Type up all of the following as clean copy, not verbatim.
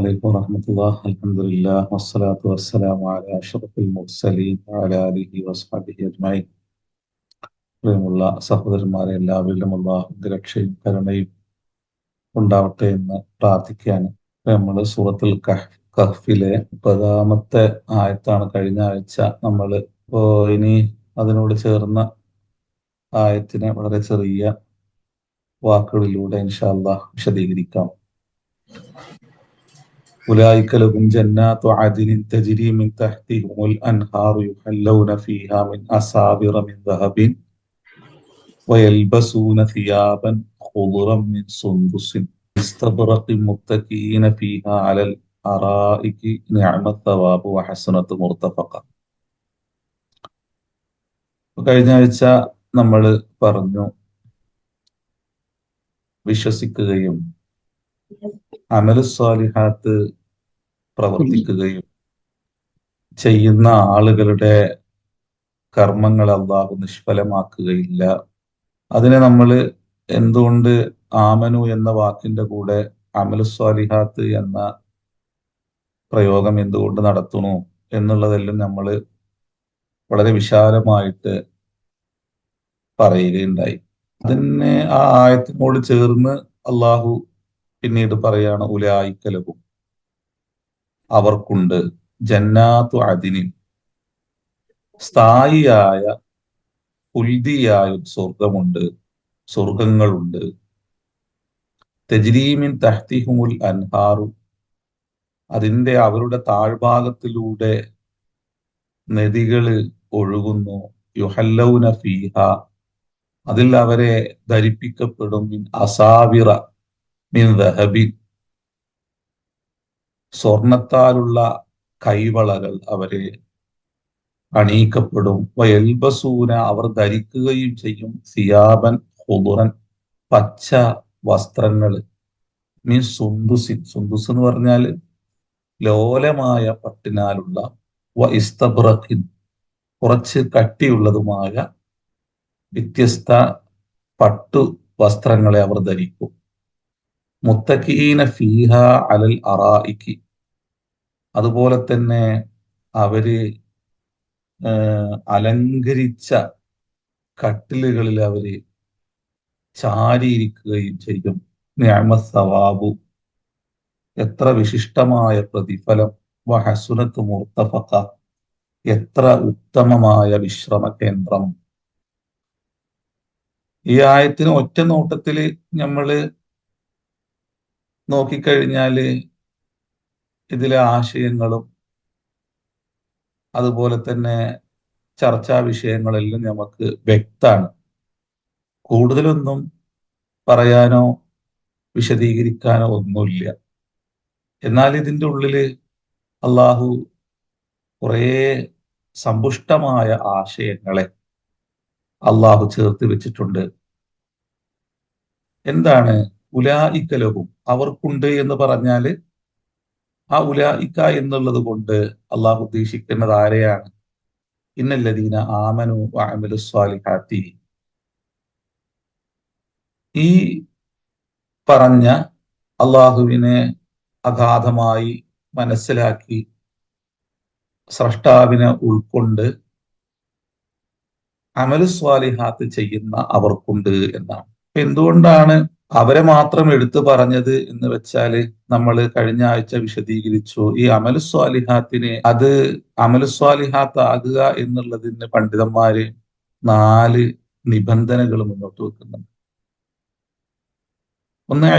عليكم ورحمة الله. الحمد لله والصلاة والسلام على أشرف المرسلين وعلى آله وصحبه أجمعين. പ്രിയമുള്ള സഹോദരന്മാരെ, എല്ലാവരിലും അല്ലാഹുവിന്റെ രക്ഷയും കരുണയും ഉണ്ടാവട്ടെ എന്ന് പ്രാർത്ഥിക്കുകയാണ്. നമ്മൾ സൂറത്തുൽ കഹ്ഫിലെ 30-ാമത്തെ ആയത്താണ് കഴിഞ്ഞ ആഴ്ച നമ്മൾ ഇനി അതിനോട് ചേർന്ന ആയത്തിനെ വളരെ ചെറിയ വാക്കുകളിലൂടെ ഇൻഷാ അല്ലാഹ് വിശദീകരിക്കാം. أولئك لهم جنات عدن تجري من تحتهم الأنهار يحلون فيها من أساور من ذهب ويلبسون ثيابا خضرا من سندس استبرق متكئين فيها على الأرائك نعم الثواب وحسنت مرتفقا. കഴിഞ്ഞ ആഴ്ച നമ്മൾ പറഞ്ഞു, വിശ്വസിക്കുകയും അമലുസ്വാലിഹാത്ത് പ്രവർത്തിക്കുകയും ചെയ്യുന്ന ആളുകളുടെ കർമ്മങ്ങൾ അല്ലാഹു നിഷ്ഫലമാക്കുകയില്ല. അതിനെ നമ്മൾ എന്തുകൊണ്ട് ആമനു എന്ന വാക്കിന്റെ കൂടെ അമലുസ്വാലിഹാത്ത് എന്ന പ്രയോഗം എന്തുകൊണ്ട് നടത്തുന്നു എന്നുള്ളതെല്ലാം നമ്മൾ വളരെ വിശാലമായിട്ട് പറയുകയുണ്ടായി. അതിനെ ആ ആയത്തിനോട് ചേർന്ന് അല്ലാഹു പിന്നീട് പറയാണ്, ഉലൈക ലഹും, അവർക്കുണ്ട്, ജന്നാത്തു അദിനിൻ, സ്ഥായിയായ ഉൽദിയായ സ്വർഗമുണ്ട്, സ്വർഗങ്ങളുണ്ട്, തജ്രീ മിൻ തഹ്തിഹുമുൽ അൻഹാറു, അതിന്റെ അവരുടെ താഴ്ഭാഗത്തിലൂടെ നദികള് ഒഴുകുന്നു, യുഹല്ലൗന ഫീഹ, അതിൽ അവരെ ധരിപ്പിക്കപ്പെടും, മിൻ അസാവിറ മിൻ ദഹബിൻ, സ്വർണത്താലുള്ള കൈവളകൾ അവരെ അണിയിക്കപ്പെടും. വയൽബസൂന, അവർ ധരിക്കുകയും ചെയ്യും, സിയാബൻ ഖുദറൻ, പച്ച വസ്ത്രങ്ങൾ, മീൻ സുന്ദുസിൻ, സുന്ദുസ് എന്ന് പറഞ്ഞാൽ ലോലമായ പട്ടിനാലുള്ള, വ ഇസ്തബ്രഖിൻ, കുറച്ച് കട്ടിയുള്ളതുമായ വ്യത്യസ്ത പട്ടു വസ്ത്രങ്ങളെ അവർ ധരിക്കും. മുത്തഖീന ഫീഹ അലൽ അറായിക്ക്, അതുപോലെ തന്നെ അവര് അലങ്കരിച്ച കട്ടിലുകളിൽ അവര് ചാരിയിരിക്കുകയും ചെയ്യും. നിഅമത് സവാബു, എത്ര വിശിഷ്ടമായ പ്രതിഫലം, വഹസുനത്ത് മുർത്തഫഖ, എത്ര ഉത്തമമായ വിശ്രമ കേന്ദ്രം. ഈ ആയത്തിന് ഒറ്റ നോട്ടത്തിൽ നമ്മള് നോക്കിക്കഴിഞ്ഞാല് ഇതിലെ ആശയങ്ങളും അതുപോലെ തന്നെ ചർച്ചാ വിഷയങ്ങളെല്ലാം നമുക്ക് വ്യക്തമാണ്. കൂടുതലൊന്നും പറയാനോ വിശദീകരിക്കാനോ ഒന്നുമില്ല. എന്നാൽ ഇതിൻ്റെ ഉള്ളില് അള്ളാഹു കുറേ സമ്പുഷ്ടമായ ആശയങ്ങളെ അള്ളാഹു ചേർത്ത് വെച്ചിട്ടുണ്ട്. എന്താണ് ഉലൈക ലഹും, അവർക്കുണ്ട് എന്ന് പറഞ്ഞാല് ആ ഉലൈക എന്നുള്ളത് കൊണ്ട് അള്ളാഹു ഉദ്ദേശിക്കുന്നത് ആരെയാണ്? ഇന്നല്ലദീന ആമനു വഅമിലുസ് സ്വാലിഹാത്തി, ഈ പറഞ്ഞ അള്ളാഹുവിനെ അഗാധമായി മനസ്സിലാക്കി സ്രഷ്ടാവിനെ ഉൾക്കൊണ്ട് അമലുസ്വാലിഹാത്ത് ചെയ്യുന്ന അവർക്കുണ്ട് എന്നാണ്. എന്തുകൊണ്ടാണ് അവരെ മാത്രം എടുത്തു പറഞ്ഞത് എന്ന് വെച്ചാല്, നമ്മൾ കഴിഞ്ഞ ആഴ്ച വിശദീകരിച്ചു, ഈ അമലുസ്വാലിഹാത്തിന്, അത് അമലുസ്വാലിഹാത്ത് ആകുക എന്നുള്ളതിന് പണ്ഡിതന്മാര് 4 നിബന്ധനകൾ മുന്നോട്ട് വെക്കുന്നുണ്ട്. ഒന്ന്,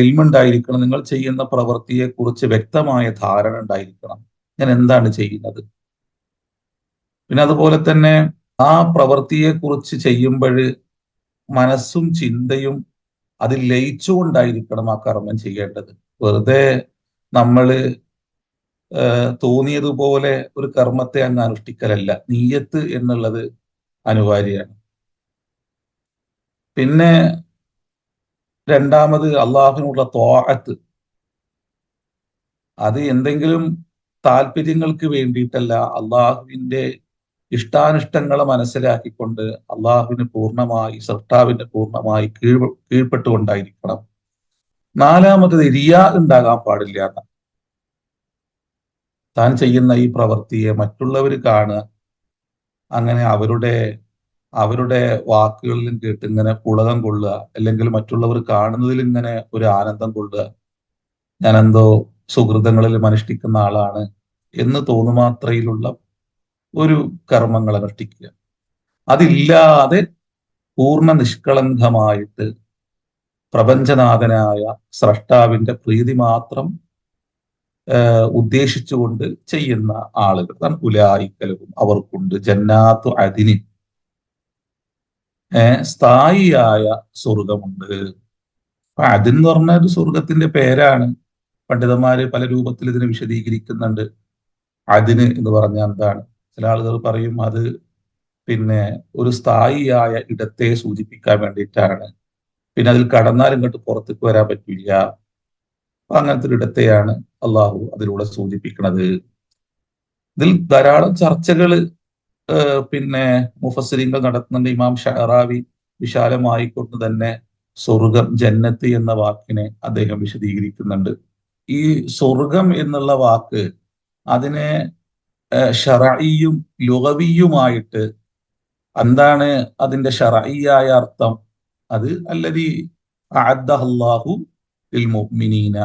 ഇൽമുണ്ടായിരിക്കണം, നിങ്ങൾ ചെയ്യുന്ന പ്രവൃത്തിയെ കുറിച്ച് വ്യക്തമായ ധാരണ ഉണ്ടായിരിക്കണം, ഞാൻ എന്താണ് ചെയ്യുന്നത്. പിന്നെ അതുപോലെ തന്നെ ആ പ്രവൃത്തിയെ കുറിച്ച് ചെയ്യുമ്പോൾ മനസ്സും ചിന്തയും അതിൽ ലയിച്ചുകൊണ്ടായിരിക്കണം ആ കർമ്മം ചെയ്യേണ്ടത്. വെറുതെ നമ്മള് തോന്നിയതുപോലെ ഒരു കർമ്മത്തെ അങ്ങ് അനുഷ്ഠിക്കലല്ല, നിയ്യത്ത് എന്നുള്ളത് അനിവാര്യമാണ്. പിന്നെ രണ്ടാമത് അള്ളാഹുവിനുള്ള ത്വാഅത്ത്, അത് എന്തെങ്കിലും താല്പര്യങ്ങൾക്ക് വേണ്ടിയിട്ടല്ല, അള്ളാഹുവിന്റെ ഇഷ്ടാനിഷ്ടങ്ങളെ മനസ്സിലാക്കിക്കൊണ്ട് അള്ളാഹുവിന് പൂർണ്ണമായി, സൃഷ്ടാവിന് പൂർണ്ണമായി കീഴ്പ്പെട്ടുകൊണ്ടായിരിക്കണം. 4-മത് റിയാ ഉണ്ടാകാൻ പാടില്ല. താൻ ചെയ്യുന്ന ഈ പ്രവൃത്തിയെ മറ്റുള്ളവർ കാണുക, അങ്ങനെ അവരുടെ അവരുടെ വാക്കുകളിലും കേട്ട് ഇങ്ങനെ പുളകം കൊള്ളുക, അല്ലെങ്കിൽ മറ്റുള്ളവർ കാണുന്നതിൽ ഇങ്ങനെ ഒരു ആനന്ദം കൊള്ളുക, ഞാൻ എന്തോ സുഹൃതങ്ങളിൽ അനുഷ്ഠിക്കുന്ന ആളാണ് എന്ന് തോന്നുമാത്രയിലുള്ള ഒരു കർമ്മങ്ങൾ അനുഷ്ഠിക്കുക. അതില്ലാതെ പൂർണ്ണ നിഷ്കളങ്കമായിട്ട് പ്രപഞ്ചനാഥനായ സ്രഷ്ടാവിന്റെ പ്രീതി മാത്രം ഉദ്ദേശിച്ചുകൊണ്ട് ചെയ്യുന്ന ആളുകൾ അതാണ് ഉലായിക്കലും. അവർക്കുണ്ട് ജന്നാത്തു അദിനി, സ്ഥായിയായ സ്വർഗമുണ്ട്. അപ്പൊ അതെന്ന് പറഞ്ഞ ഒരു സ്വർഗത്തിന്റെ പേരാണ്. പണ്ഡിതന്മാര് പല രൂപത്തിൽ ഇതിനെ വിശദീകരിക്കുന്നുണ്ട്. അതിന് എന്ന് പറഞ്ഞാൽ എന്താണ്? ചില ആളുകൾ പറയും അത് പിന്നെ ഒരു സ്ഥായിയായ ഇടത്തെ സൂചിപ്പിക്കാൻ വേണ്ടിയിട്ടാണ്. പിന്നെ അതിൽ കടന്നാൽ ഇങ്ങോട്ട് പുറത്തേക്ക് വരാൻ പറ്റില്ല. അപ്പൊ അങ്ങനത്തെ ഒരു ഇടത്തെയാണ് അള്ളാഹു അതിലൂടെ സൂചിപ്പിക്കുന്നത്. ഇതിൽ ധാരാളം ചർച്ചകൾ പിന്നെ മുഫസ്സിരീങ്ങൾ നടത്തുന്നുണ്ട്. ഇമാം ഷഅറാവി വിശാലമായിക്കൊണ്ട് തന്നെ സ്വർഗം, ജന്നത്ത് എന്ന വാക്കിനെ അദ്ദേഹം വിശദീകരിക്കുന്നുണ്ട്. ഈ സ്വർഗം എന്നുള്ള വാക്ക് അതിനെ ശറഈയും ലുഗവിയുമായിട്ട് എന്താണ് അതിന്റെ ശറഈയായ അർത്ഥം? അത് അല്ലദീ അഅദ്ദഹു ലിൽ മുഅ്മിനീന,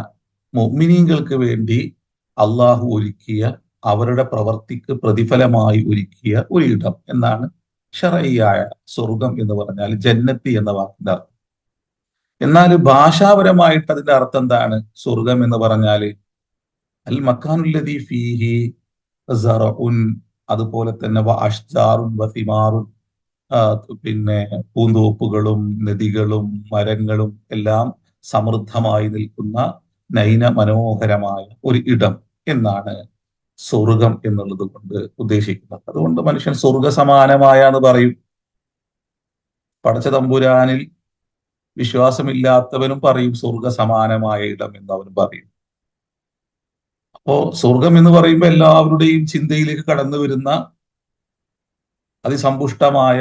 മുഅ്മിനീങ്ങൾക്ക് വേണ്ടി അള്ളാഹു ഒരുക്കിയ, അവരുടെ പ്രവർത്തിക്ക് പ്രതിഫലമായി ഒരുക്കിയ ഒരു ഇടം എന്നാണ് ശറഈയായ സ്വർഗം എന്ന് പറഞ്ഞാൽ, ജന്നത്തി എന്ന വാക്കിന്റെ അർത്ഥം. എന്നാൽ ഭാഷാപരമായിട്ട് അതിന്റെ അർത്ഥം എന്താണ്? സ്വർഗം എന്ന് പറഞ്ഞാൽ അൽ മക്കാനുല്ലദീ ഫീഹി സറഉൻ, അതുപോലെ തന്നെ വ അഷ്ജാറുൻ വ സിമാറുൻ, പിന്നെ പൂന്തോപ്പുകളും നദികളും മരങ്ങളും എല്ലാം സമൃദ്ധമായി നിൽക്കുന്ന നയന മനോഹരമായ ഒരു ഇടം എന്നാണ് സ്വർഗം എന്നുള്ളത് കൊണ്ട് ഉദ്ദേശിക്കുന്നത്. അതുകൊണ്ട് മനുഷ്യൻ സ്വർഗ സമാനമായ എന്ന് പറയും. പടച്ച തമ്പുരാനിൽ വിശ്വാസമില്ലാത്തവനും പറയും സ്വർഗ സമാനമായ ഇടം എന്ന് അവൻ പറയും. അപ്പോ സ്വർഗം എന്ന് പറയുമ്പോൾ എല്ലാവരുടെയും ചിന്തയിലേക്ക് കടന്നു വരുന്ന അതിസമ്പുഷ്ടമായ,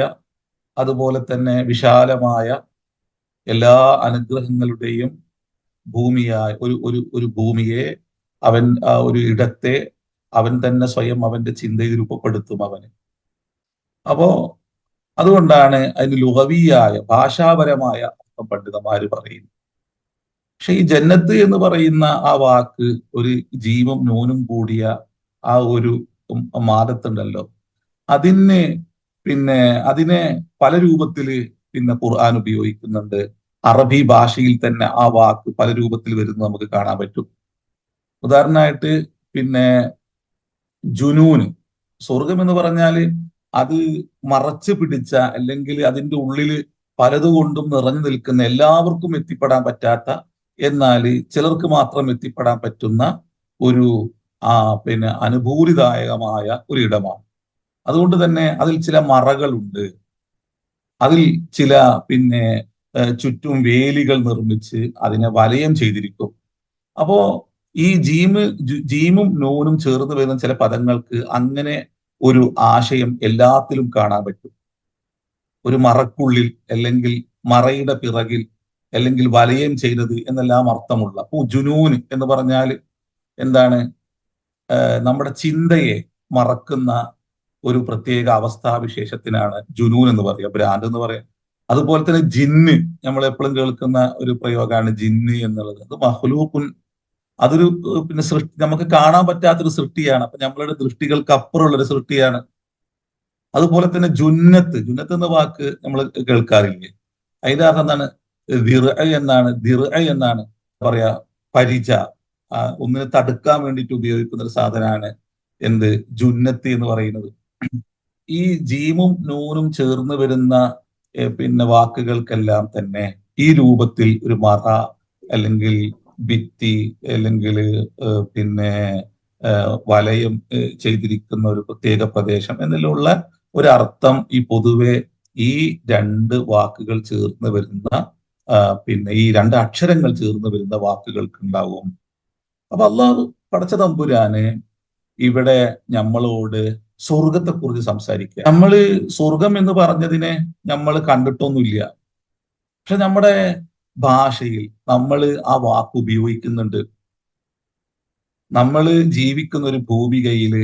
അതുപോലെ തന്നെ വിശാലമായ, എല്ലാ അനുഗ്രഹങ്ങളുടെയും ഭൂമിയായ ഒരു ഒരു ഒരു ഭൂമിയെ അവൻ, ആ ഒരു ഇടത്തെ അവൻ തന്നെ സ്വയം അവന്റെ ചിന്തയിൽ രൂപപ്പെടുത്തും അവന്. അപ്പോ അതുകൊണ്ടാണ് അതിന് ലുഗവിയായ, ഭാഷാപരമായ അർത്ഥം പണ്ഡിതന്മാര് പറയുന്നത്. പക്ഷെ ഈ ജന്നത്ത് എന്ന് പറയുന്ന ആ വാക്ക് ഒരു ജീവം നൂനും കൂടിയ ആ ഒരു മാദത്തുണ്ടല്ലോ, അതിന് പിന്നെ അതിനെ പല രൂപത്തില് പിന്നെ ഖുർആൻ ഉപയോഗിക്കുന്നുണ്ട്. അറബി ഭാഷയിൽ തന്നെ ആ വാക്ക് പല രൂപത്തിൽ വരുന്നത് നമുക്ക് കാണാൻ പറ്റും. ഉദാഹരണമായിട്ട് പിന്നെ ജുനൂന്, സ്വർഗം എന്ന് പറഞ്ഞാല് അത് മറച്ചു പിടിച്ച, അല്ലെങ്കിൽ അതിന്റെ ഉള്ളിൽ പലതുകൊണ്ടും നിറഞ്ഞു നിൽക്കുന്ന, എല്ലാവർക്കും എത്തിപ്പെടാൻ പറ്റാത്ത, എന്നാൽ ചിലർക്ക് മാത്രം എത്തിപ്പെടാൻ പറ്റുന്ന ഒരു പിന്നെ അനുഭൂതിദായകമായ ഒരു ഇടമാണ്. അതുകൊണ്ട് തന്നെ അതിൽ ചില മറകളുണ്ട്, അതിൽ ചില പിന്നെ ചുറ്റും വേലികൾ നിർമ്മിച്ച് അതിനെ വലയം ചെയ്തിരിക്കും. അപ്പോ ഈ ജീമും നൂനും ചേർന്ന് വരുന്ന ചില പദങ്ങൾക്ക് അങ്ങനെ ഒരു ആശയം എല്ലാത്തിലും കാണാൻ പറ്റും. ഒരു മറക്കുള്ളിൽ, അല്ലെങ്കിൽ മറയുടെ പിറകിൽ, അല്ലെങ്കിൽ വലയം ചെയ്തത് എന്നെല്ലാം അർത്ഥമുള്ള. അപ്പൊ ജുനൂൻ എന്ന് പറഞ്ഞാൽ എന്താണ്? നമ്മുടെ ചിന്തയെ മറക്കുന്ന ഒരു പ്രത്യേക അവസ്ഥാവിശേഷത്തിനാണ് ജുനൂൻ എന്ന് പറയുക, ഭ്രാന്ത് എന്ന് പറയാം. അതുപോലെ തന്നെ ജിന്ന്, നമ്മൾ എപ്പോഴും കേൾക്കുന്ന ഒരു പ്രയോഗമാണ് ജിന്ന് എന്നുള്ളത്. അത് മഹ്ലൂഖുൻ, അതൊരു പിന്നെ സൃഷ്ടി, നമുക്ക് കാണാൻ പറ്റാത്തൊരു സൃഷ്ടിയാണ്. അപ്പൊ നമ്മളുടെ ദൃഷ്ടികൾക്ക് അപ്പുറമുള്ള ഒരു സൃഷ്ടിയാണ്. അതുപോലെ തന്നെ ജുന്നത്ത്, ജുന്നത്ത് എന്ന വാക്ക് നമ്മൾ കേൾക്കാറില്ലേ? അതിന്റെ അർത്ഥം എന്താണ്? ദിർ എന്നാണ് പറയാ, പരിച, ഒന്നിനെ തടുക്കാൻ വേണ്ടിയിട്ട് ഉപയോഗിക്കുന്ന ഒരു സാധനമാണ് എന്ത്? ജുന്നത്ത് എന്ന് പറയുന്നത്. ഈ ജീമും നൂനും ചേർന്ന് വരുന്ന പിന്നെ വാക്കുകൾക്കെല്ലാം തന്നെ ഈ രൂപത്തിൽ ഒരു മറ, അല്ലെങ്കിൽ ഭിത്തി, അല്ലെങ്കിൽ പിന്നെ വലയം ചെയ്തിരിക്കുന്ന ഒരു പ്രത്യേക പ്രദേശം എന്നുള്ള ഒരർത്ഥം ഈ പൊതുവെ ഈ രണ്ട് വാക്കുകൾ ചേർന്ന് വരുന്ന പിന്നെ ഈ രണ്ട് അക്ഷരങ്ങൾ ചേർന്ന് വരുന്ന വാക്കുകൾക്ക് ഉണ്ടാവും. അപ്പൊ അള്ളാഹു പടച്ച തമ്പുരാന് ഇവിടെ നമ്മളോട് സ്വർഗത്തെ കുറിച്ച് സംസാരിക്കുക. നമ്മള് സ്വർഗം എന്ന് പറഞ്ഞതിനെ നമ്മൾ കണ്ടിട്ടൊന്നുമില്ല, പക്ഷെ നമ്മുടെ ഭാഷയിൽ നമ്മൾ ആ വാക്ക് ഉപയോഗിക്കുന്നുണ്ട്. നമ്മൾ ജീവിക്കുന്ന ഒരു ഭൂമികയില്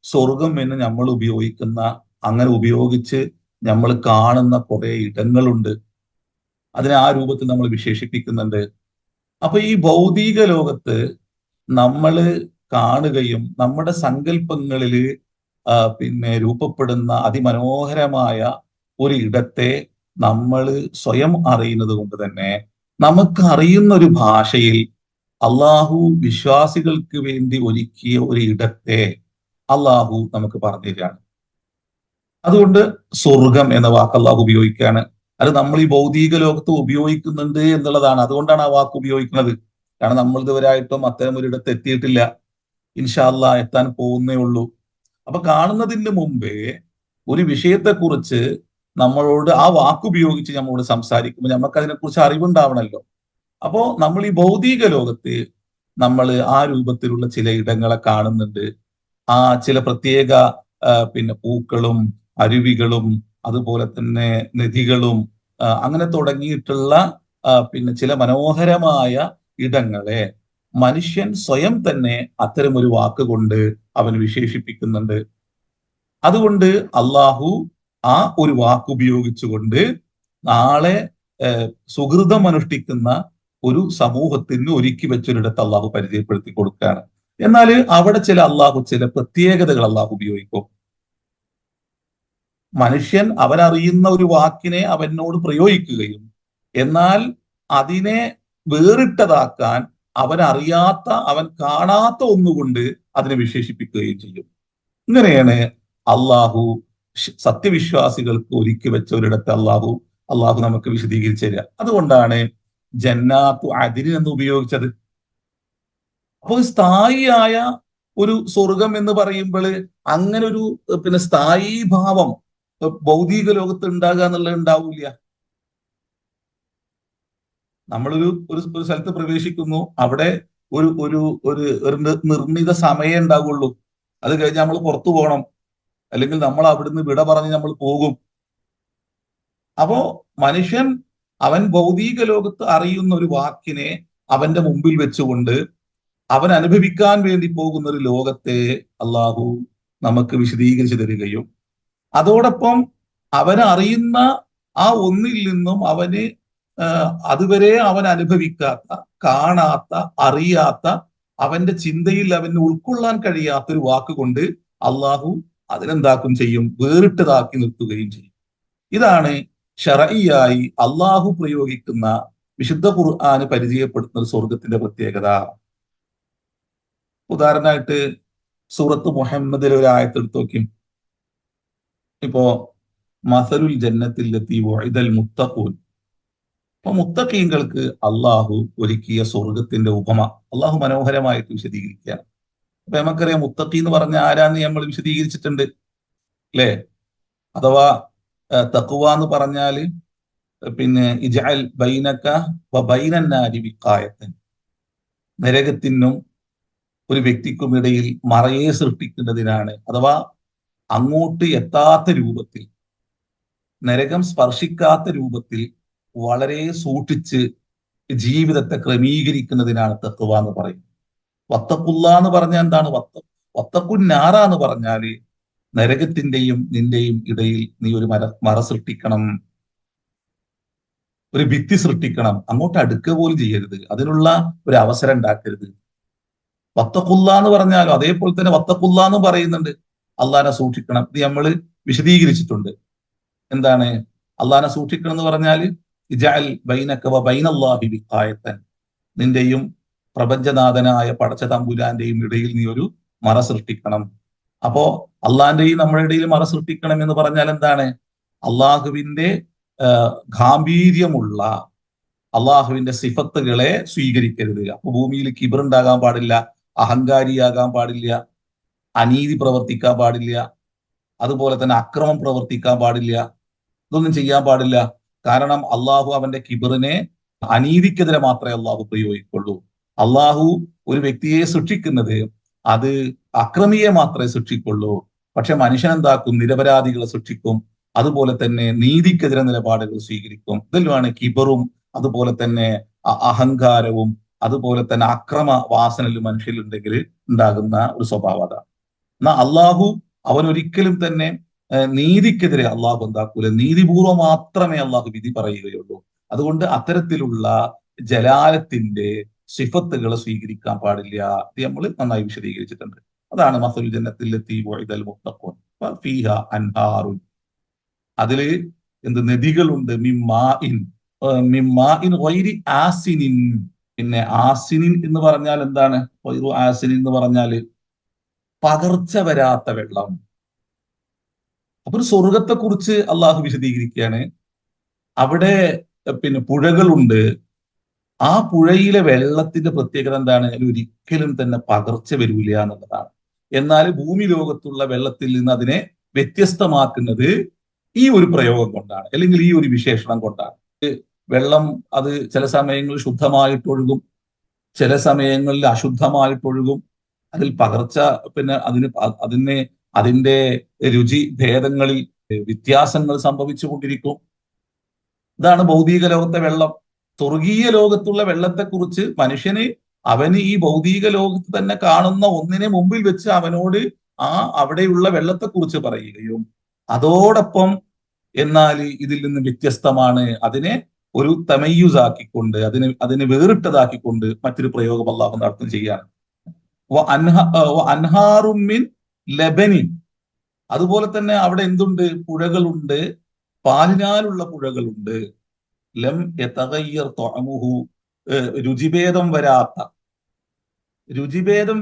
സ്വർഗം എന്ന് നമ്മൾ ഉപയോഗിക്കുന്ന, അങ്ങനെ ഉപയോഗിച്ച് നമ്മൾ കാണുന്ന കുറെ ഇടങ്ങളുണ്ട്. അതിനെ ആ രൂപത്തിൽ നമ്മൾ വിശേഷിപ്പിക്കുന്നുണ്ട്. അപ്പൊ ഈ ഭൗതിക ലോകത്ത് നമ്മൾ കാണുകയും നമ്മുടെ സങ്കല്പങ്ങളിൽ പിന്നെ രൂപപ്പെടുന്ന അതിമനോഹരമായ ഒരു ഇടത്തെ നമ്മൾ സ്വയം അറിയുന്നത് കൊണ്ട് തന്നെ നമുക്ക് അറിയുന്ന ഒരു ഭാഷയിൽ അള്ളാഹു വിശ്വാസികൾക്ക് വേണ്ടി ഒരുക്കിയ ഒരു ഇടത്തെ അള്ളാഹു നമുക്ക് പറഞ്ഞു തരികയാണ്. അതുകൊണ്ട് സ്വർഗം എന്ന വാക്ക് അള്ളാഹു ഉപയോഗിക്കുകയാണ്. അത് നമ്മൾ ഈ ഭൗതിക ലോകത്ത് ഉപയോഗിക്കുന്നുണ്ട് എന്നുള്ളതാണ്. അതുകൊണ്ടാണ് ആ വാക്ക് ഉപയോഗിക്കുന്നത്. കാരണം നമ്മൾ ഇതുവരായിട്ടും അത്തരം ഒരിടത്ത് എത്തിയിട്ടില്ല. ഇൻഷാ അല്ലാഹ് എത്താൻ പോകുന്നേ ഉള്ളൂ. അപ്പൊ കാണുന്നതിന് മുമ്പേ ഒരു വിഷയത്തെക്കുറിച്ച് നമ്മളോട് ആ വാക്ക് ഉപയോഗിച്ച് നമ്മളോട് സംസാരിക്കുമ്പോൾ നമുക്ക് അതിനെക്കുറിച്ച് അറിവുണ്ടാവണമല്ലോ. അപ്പോ നമ്മൾ ഈ ഭൗതിക ലോകത്ത് നമ്മൾ ആ രൂപത്തിലുള്ള ചില ഇടങ്ങളെ കാണുന്നുണ്ട്. ആ ചില പ്രത്യേക പിന്നെ പൂക്കളും അരുവികളും അതുപോലെ തന്നെ നദികളും അങ്ങനെ തുടങ്ങിയിട്ടുള്ള പിന്നെ ചില മനോഹരമായ ഇടങ്ങളെ മനുഷ്യൻ സ്വയം തന്നെ അത്തരം ഒരു വാക്കുകൊണ്ട് അവൻ വിശേഷിപ്പിക്കുന്നുണ്ട്. അതുകൊണ്ട് അള്ളാഹു ആ ഒരു വാക്ക് ഉപയോഗിച്ചുകൊണ്ട് നാളെ സുഹൃതം അനുഷ്ഠിക്കുന്ന ഒരു സമൂഹത്തിന് ഒരുക്കി വെച്ചൊരിടത്ത് അള്ളാഹു പരിചയപ്പെടുത്തി കൊടുക്കുകയാണ്. എന്നാൽ അവിടെ ചില പ്രത്യേകതകൾ അള്ളാഹു ഉപയോഗിക്കും. മനുഷ്യൻ അവനറിയുന്ന ഒരു വാക്കിനെ അവനോട് പ്രയോഗിക്കുകയും എന്നാൽ അതിനെ വേറിട്ടതാക്കാൻ അവനറിയാത്ത, അവൻ കാണാത്ത ഒന്നുകൊണ്ട് അതിനെ വിശേഷിപ്പിക്കുകയും ചെയ്യും. ഇങ്ങനെയാണ് അള്ളാഹു സത്യവിശ്വാസികൾക്ക് ഒരുക്കി വെച്ച ഒരിടത്ത് അള്ളാഹു നമുക്ക് വിശദീകരിച്ചു തരിക. അതുകൊണ്ടാണ് ജന്നാത്തു അദിൻ എന്ന് ഉപയോഗിച്ചത്. അപ്പോൾ സ്ഥായിയായ ഒരു സ്വർഗം എന്ന് പറയുമ്പോൾ അങ്ങനെ ഒരു പിന്നെ സ്ഥായി ഭാവം ഭൗതിക ലോകത്ത് ഉണ്ടാകുക എന്നുള്ളത് ഉണ്ടാവില്ല. നമ്മളൊരു ഒരു ഒരു സ്ഥലത്ത് പ്രവേശിക്കുന്നു, അവിടെ ഒരു ഒരു ഒരു നിർണിത സമയം ഉണ്ടാവുള്ളൂ. അത് കഴിഞ്ഞ് നമ്മൾ പുറത്തു പോകണം, അല്ലെങ്കിൽ നമ്മൾ അവിടുന്ന് വിട പറഞ്ഞ് നമ്മൾ പോകും. അപ്പോ മനുഷ്യൻ അവൻ ഭൗതിക ലോകത്ത് അറിയുന്ന ഒരു വാക്കിനെ അവന്റെ മുമ്പിൽ വെച്ചുകൊണ്ട് അവൻ അനുഭവിക്കാൻ വേണ്ടി പോകുന്ന ഒരു ലോകത്തെ അള്ളാഹു നമുക്ക് വിശദീകരിച്ചു തരികയും അതോടൊപ്പം അവൻ അറിയുന്ന ആ ഒന്നിൽ നിന്നും അവന് അതുവരെ അവൻ അനുഭവിക്കാത്ത, കാണാത്ത, അറിയാത്ത, അവന്റെ ചിന്തയിൽ അവന് ഉൾക്കൊള്ളാൻ കഴിയാത്ത ഒരു വാക്കുകൊണ്ട് അള്ളാഹു അതിനെന്താക്കും ചെയ്യും, വേറിട്ടതാക്കി നിർത്തുകയും ചെയ്യും. ഇതാണ് ശറഈയായി അള്ളാഹു പ്രയോഗിക്കുന്ന വിശുദ്ധ ഖുർആന് പരിചയപ്പെടുത്തുന്ന ഒരു സ്വർഗത്തിന്റെ പ്രത്യേകത. ഉദാഹരണമായിട്ട് സൂറത്ത് മുഹമ്മദിലെ ഒരു ആയത്തെടുത്ത് നോക്കി. ഇപ്പോ മസലുൽ ജന്നത്തിലെത്തി വഇദൽ മുത്തഖൂൻ, അപ്പൊ മുത്തഖീങ്ങൾക്ക് അള്ളാഹു ഒരുക്കിയ സ്വർഗത്തിന്റെ ഉപമ അള്ളാഹു മനോഹരമായിട്ട് വിശദീകരിക്കുകയാണ്. അപ്പൊ നമുക്കറിയാം മുത്തഖി എന്ന് പറഞ്ഞ ആരാന്ന് നമ്മൾ വിശദീകരിച്ചിട്ടുണ്ട് അല്ലെ. അഥവാ തഖ്വ എന്ന് പറഞ്ഞാല് പിന്നെ ഇജ്അൽ ബൈനക വ ബൈനന്നാരി വിഖായത്തൻ, നരകത്തിനും ഒരു വ്യക്തിക്കും ഇടയിൽ മറയെ സൃഷ്ടിക്കുന്നതിനാണ്. അഥവാ അങ്ങോട്ട് എത്താത്ത രൂപത്തിൽ, നരകം സ്പർശിക്കാത്ത രൂപത്തിൽ വളരെ സൂക്ഷിച്ച് ജീവിതത്തെ ക്രമീകരിക്കുന്നതിനാണ് തഖ്വ എന്ന് പറയുന്നത്. വത്തഖുല്ല എന്ന് പറഞ്ഞാൽ എന്താണ്? വത്തഖുന്നാറ എന്ന് പറഞ്ഞാല് നരകത്തിന്റെയും നിന്റെയും ഇടയിൽ നീ ഒരു മറ സൃഷ്ടിക്കണം, ഒരു ഭിത്തി സൃഷ്ടിക്കണം. അങ്ങോട്ട് അടുക്കുക പോലും ചെയ്യരുത്, അതിനുള്ള ഒരു അവസരം ഉണ്ടാക്കരുത്. വത്തഖുല്ല എന്ന് പറഞ്ഞാലും അതേപോലെ തന്നെ വത്തഖുല്ല എന്ന് പറയുന്നുണ്ട്, അള്ളാനെ സൂക്ഷിക്കണം. ഇത് നമ്മൾ വിശദീകരിച്ചിട്ടുണ്ട്. എന്താണ് അള്ളാനെ സൂക്ഷിക്കണം എന്ന് പറഞ്ഞാൽ ഇജഅൽ ബൈനക വ ബൈനല്ലാഹി വിഖായത്തൻ, നിന്റെയും പ്രപഞ്ചനാഥനായ പടച്ച തമ്പുരാന്റെയും ഇടയിൽ നീ ഒരു മറ സൃഷ്ടിക്കണം. അപ്പോ അള്ളാന്റെയും നമ്മുടെ ഇടയിൽ മറ സൃഷ്ടിക്കണം എന്ന് പറഞ്ഞാൽ എന്താണ്? അള്ളാഹുവിന്റെ ഗാംഭീര്യമുള്ള അള്ളാഹുവിന്റെ സിഫത്തുകളെ സ്വീകരിക്കരുത്. അപ്പൊ ഭൂമിയിൽ കിബറുണ്ടാകാൻ പാടില്ല, അഹങ്കാരിയാകാൻ പാടില്ല, അനീതി പ്രവർത്തിക്കാൻ പാടില്ല, അതുപോലെ തന്നെ അക്രമം പ്രവർത്തിക്കാൻ പാടില്ല. ഇതൊന്നും ചെയ്യാൻ പാടില്ല. കാരണം അള്ളാഹു അവന്റെ കിബറിനെ അനീതിക്കെതിരെ മാത്രമേ അള്ളാഹു പ്രയോഗിക്കുള്ളൂ. അള്ളാഹു ഒരു വ്യക്തിയെ ശിക്ഷിക്കുന്നത് അത് അക്രമിയെ മാത്രമേ ശിക്ഷിക്കുള്ളൂ. പക്ഷെ മനുഷ്യൻ എന്താക്കും? നിരപരാധികളെ ശിക്ഷിക്കും. അതുപോലെ തന്നെ നീതിക്കെതിരെ നിലപാടുകൾ സ്വീകരിക്കും. ഇതെല്ലാമാണ് കിബറും അതുപോലെ തന്നെ അഹങ്കാരവും അതുപോലെ തന്നെ അക്രമ വാസനയിൽ മനുഷ്യരുണ്ടെങ്കിൽ ഉണ്ടാകുന്ന ഒരു സ്വഭാവം അതാണ്. എന്നാ അള്ളാഹു അവനൊരിക്കലും തന്നെ നീതിക്കെതിരെ അള്ളാഹു എന്താക്കൂല, നീതിപൂർവം മാത്രമേ അള്ളാഹു വിധി പറയുകയുള്ളൂ. അതുകൊണ്ട് അത്തരത്തിലുള്ള ജലാലത്തിന്റെ സിഫത്തുകൾ സ്വീകരിക്കാൻ പാടില്ല. ഇത് നമ്മൾ നന്നായി വിശദീകരിച്ചിട്ടുണ്ട്. അതാണ് മസലുൽ ജന്നത്തിലെത്തി വഇദൽ മുത്തഖൂൻ ഫീഹ അൻഹാറുൻ, അതില് എന്ത് നദികളുണ്ട്, മിമ്മാഇൻ ഗൈരി ആസിനിൻ. പിന്നെ ആസിനിൻ എന്ന് പറഞ്ഞാൽ എന്താണ്? ആസിനിൻ എന്ന് പറഞ്ഞാല് പകർച്ച വരാത്ത വെള്ളം. അപ്പൊ ഒരു സ്വർഗത്തെ കുറിച്ച് അള്ളാഹു വിശദീകരിക്കുകയാണ്. അവിടെ പിന്നെ പുഴകളുണ്ട്. ആ പുഴയിലെ വെള്ളത്തിന്റെ പ്രത്യേകത എന്താണ്? ഒരിക്കലും തന്നെ പകർച്ച വരില്ല എന്നുള്ളതാണ്. എന്നാൽ ഭൂമി ലോകത്തുള്ള വെള്ളത്തിൽ നിന്ന് അതിനെ വ്യത്യസ്തമാക്കുന്നത് ഈ ഒരു പ്രയോഗം കൊണ്ടാണ്, അല്ലെങ്കിൽ ഈ ഒരു വിശേഷണം കൊണ്ടാണ്. വെള്ളം അത് ചില സമയങ്ങളിൽ ശുദ്ധമായിട്ടൊഴുകും, ചില സമയങ്ങളിൽ അശുദ്ധമായിട്ടൊഴുകും. അതിൽ പകർച്ച, പിന്നെ അതിന്റെ രുചി ഭേദങ്ങളിൽ വ്യത്യാസങ്ങൾ സംഭവിച്ചുകൊണ്ടിരിക്കും. ഇതാണ് ഭൗതിക ലോകത്തെ വെള്ളം. സ്വർഗീയ ലോകത്തുള്ള വെള്ളത്തെക്കുറിച്ച് മനുഷ്യന് അവന് ഈ ഭൗതിക ലോകത്ത് തന്നെ കാണുന്ന ഒന്നിനെ മുമ്പിൽ വെച്ച് അവനോട് അവിടെയുള്ള വെള്ളത്തെക്കുറിച്ച് പറയുകയും അതോടൊപ്പം എന്നാൽ ഇതിൽ നിന്ന് വ്യത്യസ്തമാണ്, അതിനെ ഒരു തമയ്യുസാക്കിക്കൊണ്ട്, അതിനെ വേറിട്ടതാക്കിക്കൊണ്ട് മറ്റൊരു പ്രയോഗം അള്ളാഹു നടത്തും ചെയ്യാണ്. അൻഹാറുമിൻ ലബനിൻ, അതുപോലെ തന്നെ അവിടെ എന്തുണ്ട്? പുഴകളുണ്ട്, പാലിനാലുള്ള പുഴകളുണ്ട്. ലം യതഗയ്യർ ത്വഅമുഹു, രുചിഭേദം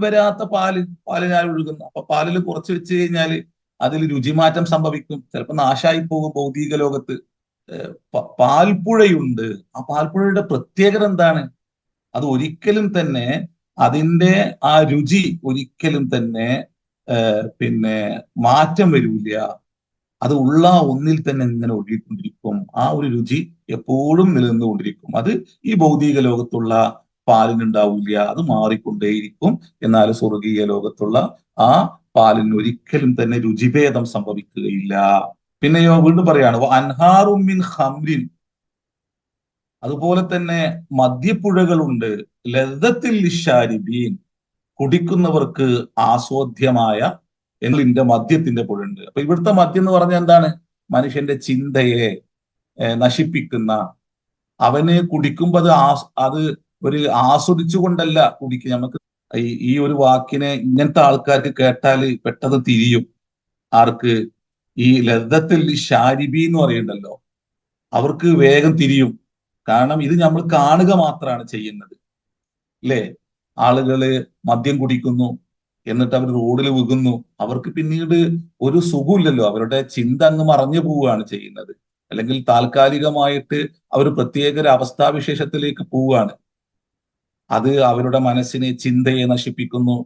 വരാത്ത പാലിനാൽ ഒഴുകുന്ന. അപ്പൊ പാലിൽ കുറച്ച് വെച്ച് കഴിഞ്ഞാൽ അതിൽ രുചിമാറ്റം സംഭവിക്കും, ചിലപ്പോൾ നാശായി പോകും. ഭൗതിക ലോകത്ത് പാൽപ്പുഴയുണ്ട്. ആ പാൽപ്പുഴയുടെ പ്രത്യേകത എന്താണ്? അത് ഒരിക്കലും തന്നെ അതിന്റെ ആ രുചി ഒരിക്കലും തന്നെ പിന്നെ മാറ്റം വരില്ല. അത് ഉള്ള ഒന്നിൽ തന്നെ ഇങ്ങനെ ഒഴുകിക്കൊണ്ടിരിക്കും. ആ ഒരു രുചി എപ്പോഴും നിലനിന്നുകൊണ്ടിരിക്കും. അത് ഈ ഭൗതിക ലോകത്തുള്ള പാലിനുണ്ടാവില്ല, അത് മാറിക്കൊണ്ടേയിരിക്കും. എന്നാൽ സ്വർഗീയ ലോകത്തുള്ള ആ പാലിന് ഒരിക്കലും തന്നെ രുചിഭേദം സംഭവിക്കുകയില്ല. പിന്നെയോ വീണ്ടും പറയാണ് അൻഹാറുമിൻ ഹംരിൻ, അതുപോലെ തന്നെ മദ്യപ്പുഴകളുണ്ട്. ലദ്ദത്തിൽ ലിശാരിബീൻ, കുടിക്കുന്നവർക്ക് ആസ്വാദ്യമായ എന്നിന്റെ മദ്യത്തിന്റെ പുഴയുണ്ട്. അപ്പൊ ഇവിടുത്തെ മദ്യം എന്ന് പറഞ്ഞാൽ എന്താണ്? മനുഷ്യന്റെ ചിന്തയെ നശിപ്പിക്കുന്ന, അവന് കുടിക്കുമ്പോ അത് ഒരു ആസ്വദിച്ചുകൊണ്ടല്ല കുടിക്കുക. നമുക്ക് ഈ ഒരു വാക്കിനെ ഇങ്ങനത്തെ ആൾക്കാർക്ക് കേട്ടാൽ പെട്ടെന്ന് തിരിയും. ആർക്ക്? ഈ ലദ്ദത്തിൽ ഷാരിബി എന്ന് പറയുന്നുണ്ടല്ലോ, അവർക്ക് വേഗം തിരിയും. കാരണം ഇത് നമ്മൾ കാണുക മാത്രമാണ് ചെയ്യുന്നത്, അല്ലേ? ആളുകള് മദ്യം കുടിക്കുന്നു, എന്നിട്ട് അവർ റോഡിൽ വീകുന്നു. അവർക്ക് പിന്നീട് ഒരു സുഖമില്ലല്ലോ, അവരുടെ ചിന്ത അങ്ങ് മറഞ്ഞു പോവുകയാണ് ചെയ്യുന്നത്. അല്ലെങ്കിൽ താൽക്കാലികമായിട്ട് അവർ പ്രത്യേക ഒരു അവസ്ഥാവിശേഷത്തിലേക്ക് പോവുകയാണ്. അത് അവരുടെ മനസ്സിനെ, ചിന്തയെ നശിപ്പിക്കുന്നു.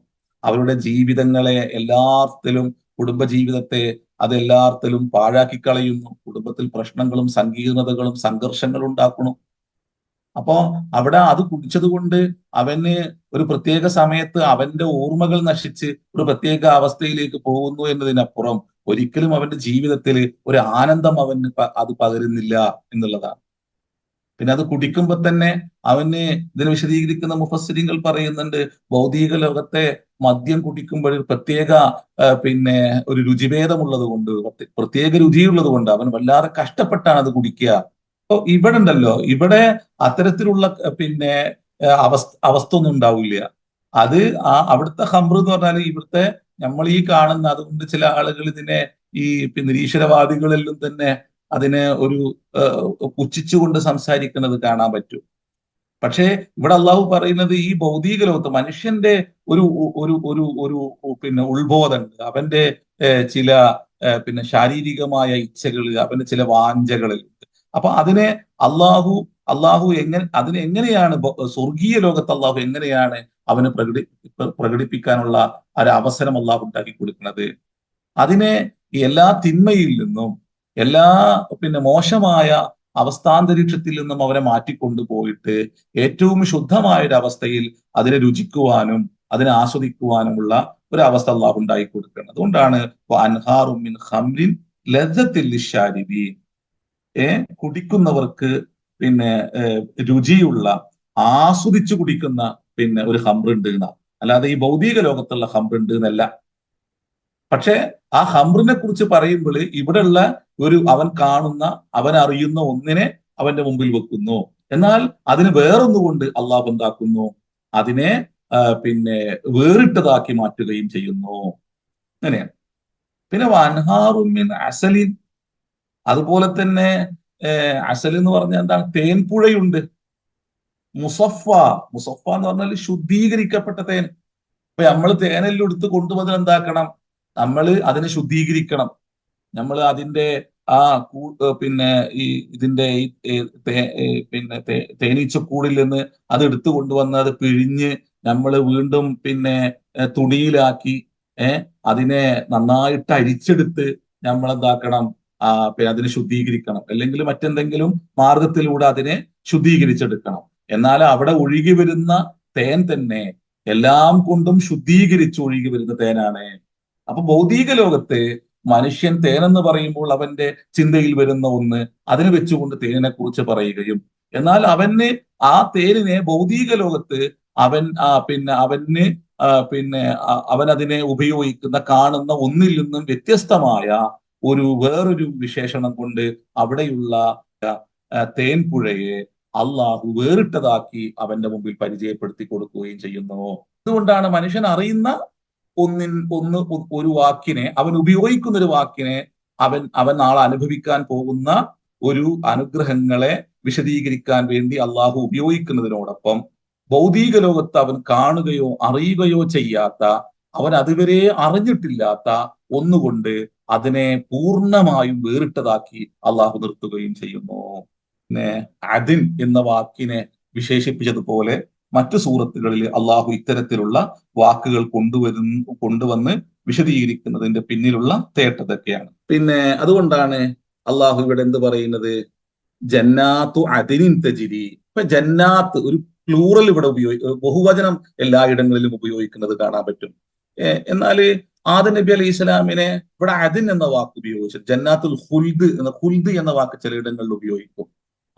അവരുടെ ജീവിതങ്ങളെ എല്ലാത്തിലും, കുടുംബജീവിതത്തെ അത് എല്ലാത്തിലും പാഴാക്കി കളയുന്നു. കുടുംബത്തിൽ പ്രശ്നങ്ങളും സങ്കീർണതകളും സംഘർഷങ്ങളും ഉണ്ടാക്കുന്നു. അപ്പോ അവിടെ അത് കുടിച്ചത് കൊണ്ട് അവന് ഒരു പ്രത്യേക സമയത്ത് അവന്റെ ഓർമ്മകൾ നശിച്ച് ഒരു പ്രത്യേക അവസ്ഥയിലേക്ക് പോകുന്നു എന്നതിനപ്പുറം ഒരിക്കലും അവന്റെ ജീവിതത്തിൽ ഒരു ആനന്ദം അവന് അത് പകരുന്നില്ല എന്നുള്ളതാണ്. പിന്നെ അത് കുടിക്കുമ്പോ തന്നെ അവന്, ഇതിനെ വിശദീകരിക്കുന്ന മുഫസ്സിരിങ്ങൾ പറയുന്നുണ്ട്, ഭൗതിക ലോകത്തെ മദ്യം കുടിക്കുമ്പോൾ ഒരു പ്രത്യേക പിന്നെ ഒരു രുചിഭേദമുള്ളത് കൊണ്ട്, പ്രത്യേക രുചിയുള്ളത് കൊണ്ട് അവൻ വല്ലാതെ കഷ്ടപ്പെട്ടാണ് അത് കുടിക്കുക. അപ്പൊ ഇവിടെ ഉണ്ടല്ലോ, ഇവിടെ അത്തരത്തിലുള്ള പിന്നെ അവസ്ഥ ഒന്നും ഉണ്ടാവില്ല. അത് അവിടുത്തെ ഹംറ് എന്ന് പറഞ്ഞാൽ ഇവിടുത്തെ നമ്മൾ ഈ കാണുന്ന, അതുകൊണ്ട് ചില ആളുകൾ ഇതിനെ ഈ നിരീശ്വരവാദികളെല്ലാം തന്നെ അതിനെ ഒരു പുച്ഛിച്ചുകൊണ്ട് സംസാരിക്കുന്നത് കാണാൻ പറ്റും. പക്ഷേ ഇവിടെ അള്ളാഹു പറയുന്നത് ഈ ഭൗതിക ലോകത്ത് മനുഷ്യന്റെ ഒരു ഒരു ഒരു ഒരു പിന്നെ ഉത്ബോധമുണ്ട്. അവന്റെ ചില പിന്നെ ശാരീരികമായ ഇച്ഛകൾ, അവന്റെ ചില വാഞ്ചകളുണ്ട്. അപ്പൊ അതിനെ അള്ളാഹു അതിനെ എങ്ങനെയാണ് സ്വർഗീയ ലോകത്ത് അള്ളാഹു എങ്ങനെയാണ് അവന് പ്രകടിപ്പിക്കാനുള്ള ഒരു അവസരം അള്ളാഹു ഉണ്ടാക്കി കൊടുക്കുന്നത്? അതിനെ എല്ലാ തിന്മയിൽ നിന്നും, എല്ലാ പിന്നെ മോശമായ അവസ്ഥാന്തരീക്ഷത്തിൽ നിന്നും അവരെ മാറ്റിക്കൊണ്ടുപോയിട്ട് ഏറ്റവും ശുദ്ധമായ ഒരു അവസ്ഥയിൽ അതിനെ രുചിക്കുവാനും അതിനെ ആസ്വദിക്കുവാനുമുള്ള ഒരു അവസ്ഥ അള്ളാഹു ഉണ്ടാക്കി കൊടുക്കുന്നത്. അതുകൊണ്ടാണ് അൻഹാറുമിൻ ഖംറിൻ ലദ്ദത്തിൽ ലിശാരിബീൻ, കുടിക്കുന്നവർക്ക് പിന്നെ രുചിയുള്ള ആസ്വദിച്ചു കുടിക്കുന്ന ഒരു ഹംറുണ്ട് എന്നാ, അല്ലാതെ ഈ ഭൗതിക ലോകത്തുള്ള ഹംറുണ്ട് എന്നല്ല. പക്ഷെ ആ ഹംറിനെ കുറിച്ച് പറയുമ്പോൾ ഇവിടെയുള്ള അവൻ കാണുന്ന, അവൻ അറിയുന്ന ഒന്നിനെ അവന്റെ മുമ്പിൽ വെക്കുന്നു. എന്നാൽ അതിന് വേറൊന്നുകൊണ്ട് അള്ളാഹു എന്താക്കുന്നു, അതിനെ വേറിട്ടതാക്കി മാറ്റുകയും ചെയ്യുന്നു. അങ്ങനെയാണ്. പിന്നെ വൻഹാറുമിൻ അസലിൻ, അതുപോലെ തന്നെ അസൽ എന്ന് പറഞ്ഞാൽ എന്താണ്? തേൻപുഴയുണ്ട്. മുസഫ, മുസഫ എന്ന് പറഞ്ഞാൽ ശുദ്ധീകരിക്കപ്പെട്ട തേൻ. ഇപ്പൊ നമ്മൾ തേനെല്ലാം എടുത്ത് കൊണ്ടുവന്ന് എന്താക്കണം? നമ്മൾ അതിനെ ശുദ്ധീകരിക്കണം. നമ്മൾ അതിന്റെ ആ ഈ ഇതിന്റെ തേനീച്ചക്കൂടിൽ നിന്ന് അത് എടുത്തു കൊണ്ടുവന്ന് അത് പിഴിഞ്ഞ് നമ്മൾ വീണ്ടും തുണിയിലാക്കി അതിനെ നന്നായിട്ട് അരിച്ചെടുത്ത് നമ്മൾ എന്താക്കണം? അതിനെ ശുദ്ധീകരിക്കണം. അല്ലെങ്കിൽ മറ്റെന്തെങ്കിലും മാർഗത്തിലൂടെ അതിനെ ശുദ്ധീകരിച്ചെടുക്കണം. എന്നാൽ അവിടെ ഒഴുകി വരുന്ന തേൻ തന്നെ എല്ലാം കൊണ്ടും ശുദ്ധീകരിച്ച് ഒഴുകി വരുന്ന തേനാണ്. അപ്പൊ ഭൗതിക ലോകത്ത് മനുഷ്യൻ തേനെന്ന് പറയുമ്പോൾ അവന്റെ ചിന്തയിൽ വരുന്ന ഒന്ന്, അതിനെ വെച്ചുകൊണ്ട് തേനിനെ കുറിച്ച് പറയുകയും, എന്നാൽ ആ തേനിനെ ഭൗതിക ലോകത്ത് അവൻ അതിനെ ഉപയോഗിക്കുന്ന, കാണുന്ന ഒന്നിൽ നിന്നും വ്യത്യസ്തമായ വേറൊരു വിശേഷണം കൊണ്ട് അവിടെയുള്ള തേൻപുഴയെ അള്ളാഹു വേറിട്ടതാക്കി അവന്റെ മുമ്പിൽ പരിചയപ്പെടുത്തി കൊടുക്കുകയും ചെയ്യുന്നു. അതുകൊണ്ടാണ് മനുഷ്യൻ അറിയുന്ന ഒരു വാക്കിനെ, അവൻ ഉപയോഗിക്കുന്ന ഒരു വാക്കിനെ അവൻ നാളെ അനുഭവിക്കാൻ പോകുന്ന അനുഗ്രഹങ്ങളെ വിശദീകരിക്കാൻ വേണ്ടി അള്ളാഹു ഉപയോഗിക്കുന്നതിനോടൊപ്പം ഭൗതിക ലോകത്ത് അവൻ കാണുകയോ അറിയുകയോ ചെയ്യാത്ത, അവൻ അതുവരെ അറിഞ്ഞിട്ടില്ലാത്ത ഒന്നുകൊണ്ട് അതിനെ പൂർണ്ണമായും വേറിട്ടതാക്കി അള്ളാഹു നിർത്തുകയും ചെയ്യുന്നു. പിന്നെ അദിൻ എന്ന വാക്കിനെ വിശേഷിപ്പിച്ചതുപോലെ മറ്റു സൂറത്തുകളിൽ അള്ളാഹു ഇത്തരത്തിലുള്ള വാക്കുകൾ കൊണ്ടുവന്ന് വിശദീകരിക്കുന്നതിന്റെ പിന്നിലുള്ള തേട്ടതൊക്കെയാണ്. പിന്നെ അതുകൊണ്ടാണ് അള്ളാഹു ഇവിടെ എന്ത് പറയുന്നത്? ജന്നാത്തു അദിനിൻ തജിരി. ഇപ്പൊ ജന്നാത്ത് ഒരു പ്ലൂറൽ ഇവിടെ ബഹുവചനം എല്ലായിടങ്ങളിലും ഉപയോഗിക്കുന്നത് കാണാൻ പറ്റും. എന്നാല് ആദം നബി അലൈഹി ഇസ്ലാമിനെ ഇവിടെ അദിൻ എന്ന വാക്ക് ഉപയോഗിച്ചു. ജന്നാത്തുൽ ഖുൽദ് എന്ന വാക്ക് ചിലയിടങ്ങളിൽ ഉപയോഗിക്കും.